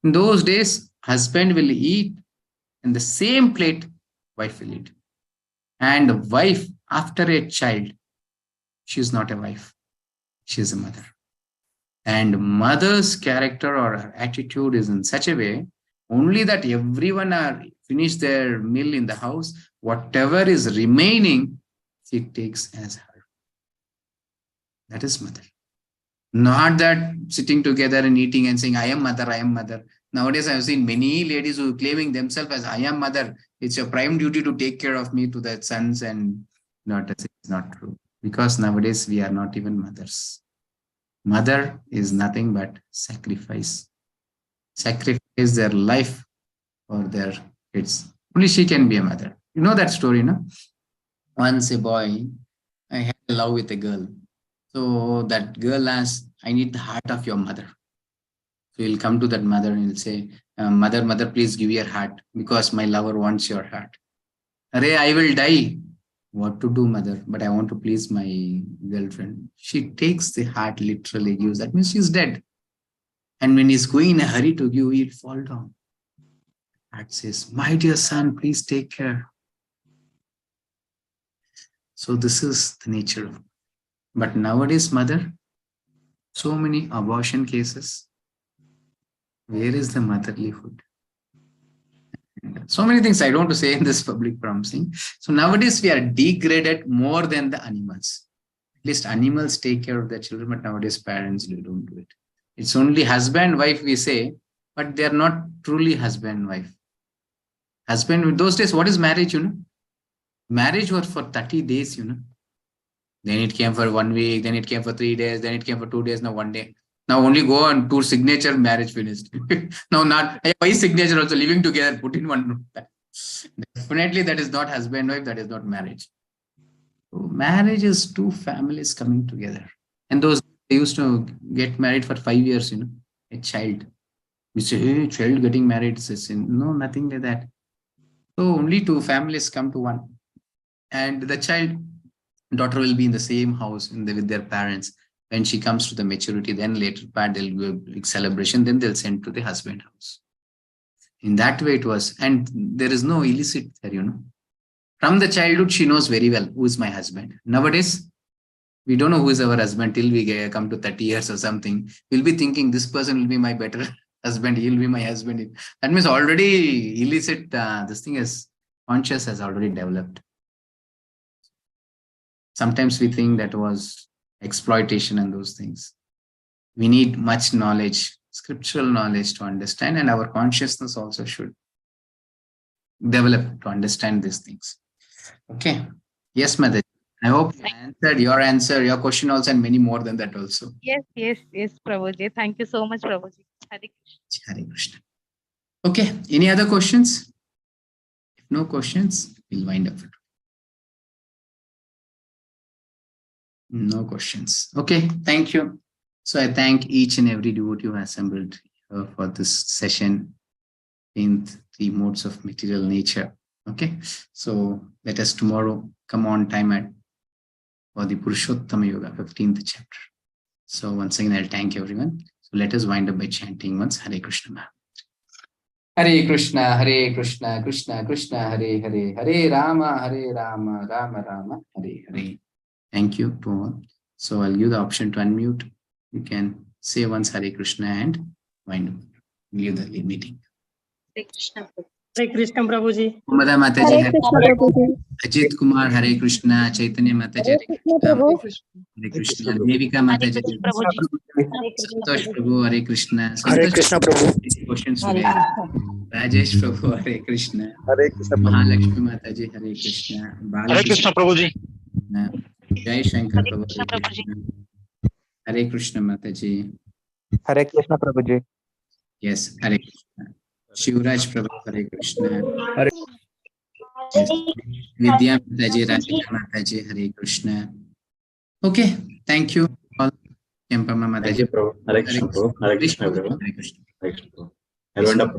In those days, husband will eat in the same plate, wife will eat. And wife, after a child, she is not a wife. She is a mother. And mother's character or her attitude is in such a way, only that everyone are finished their meal in the house, whatever is remaining, she takes as her. That is mother. Not that sitting together and eating and saying, I am mother, I am mother. Nowadays, I have seen many ladies who are claiming themselves as I am mother. It's your prime duty to take care of me to their sons and daughters. It's not true. Because nowadays we are not even mothers. Mother is nothing but sacrifice. Sacrifice their life for their kids. Only she can be a mother. You know that story, no? Once a boy, I had love with a girl. So that girl asked, I need the heart of your mother. So he'll come to that mother and he'll say, mother, please give your heart because my lover wants your heart. Arey, I will die. What to do, mother? But I want to please my girlfriend. She takes the heart literally, gives. That means she's dead. And when he's going in a hurry to give, he'll fall down. Heart says, my dear son, please take care. So this is the nature of. But nowadays, mother, so many abortion cases. Where is the motherlyhood? So many things I don't want to say in this public promising. So nowadays we are degraded more than the animals. At least animals take care of their children, but nowadays parents don't do it. It's only husband, wife we say, but they are not truly husband, wife. Husband, in those days, what is marriage, Marriage was for 30 days, Then it came for 1 week, then it came for 3 days, then it came for 2 days, now 1 day. Now only go on to signature, marriage finished. Now not by signature also living together, put in one room. Definitely that is not husband, wife, that is not marriage. So marriage is two families coming together. And those they used to get married for 5 years, a child. We say, hey, child getting married is a sin. No, nothing like that. So only two families come to one. And the daughter will be in the same house with their parents. When she comes to the maturity, then later part, there'll be a big celebration. Then they'll send to the husband house. In that way it was. And there is no illicit there, From the childhood, she knows very well who is my husband. Nowadays, we don't know who is our husband till we come to 30 years or something. We'll be thinking this person will be my better husband. He'll be my husband. That means already illicit, this thing is conscious has already developed. Sometimes we think that was exploitation and those things. We need much knowledge, scriptural knowledge to understand, and our consciousness also should develop to understand these things. Okay. Yes, Mother. I hope I answered your question also, and many more than that also. Yes, Prabhuji. Thank you so much, Prabhuji. Hare Krishna. Hare Krishna. Okay. Any other questions? If no questions, we'll wind up. No questions. Okay. Thank you. So I thank each and every devotee who assembled for this session in 3 modes of material nature. Okay. So let us tomorrow come on time for the Purushottama Yoga, 15th chapter. So once again, I'll thank everyone. So let us wind up by chanting once Hare Krishna. Hare Krishna, Hare Krishna, Krishna Krishna, Hare Hare, Hare Rama, Rama Rama, Hare Hare. Thank you to all. So I'll give the option to unmute. You can say once Hare Krishna and wind up. Leave the meeting. Hare Krishna. Hare Krishna Prabhuji. Mada Mataji, Ajit Kumar, Hare Krishna, Chaitanya Mataji, Hare Krishna, Devika Mataji, Santosh Prabhu, Hare Krishna, Hare Krishna Prabhu. Questions today. Rajesh Prabhu, Hare Krishna, Mahalakshmi Mataji, Hare Krishna, Hare Krishna Prabhuji. Jai Shankar Prabhu, Hare Krishna, Hare Krishna Mataji. Hare Krishna Prabhuji. Yes, Hare Krishna. Shivraj Prabhu, Hare Krishna. Hare. Yes. Vidya Mataji, Radhika Mataji, Hare Krishna. Okay, thank you all. Kempama Thank you, Mataji. Prabhu. Hare Krishna, Prabhu. Hare Krishna, everyone. Hare Krishna. Hare Krishna, Prabhu. Have a wonderful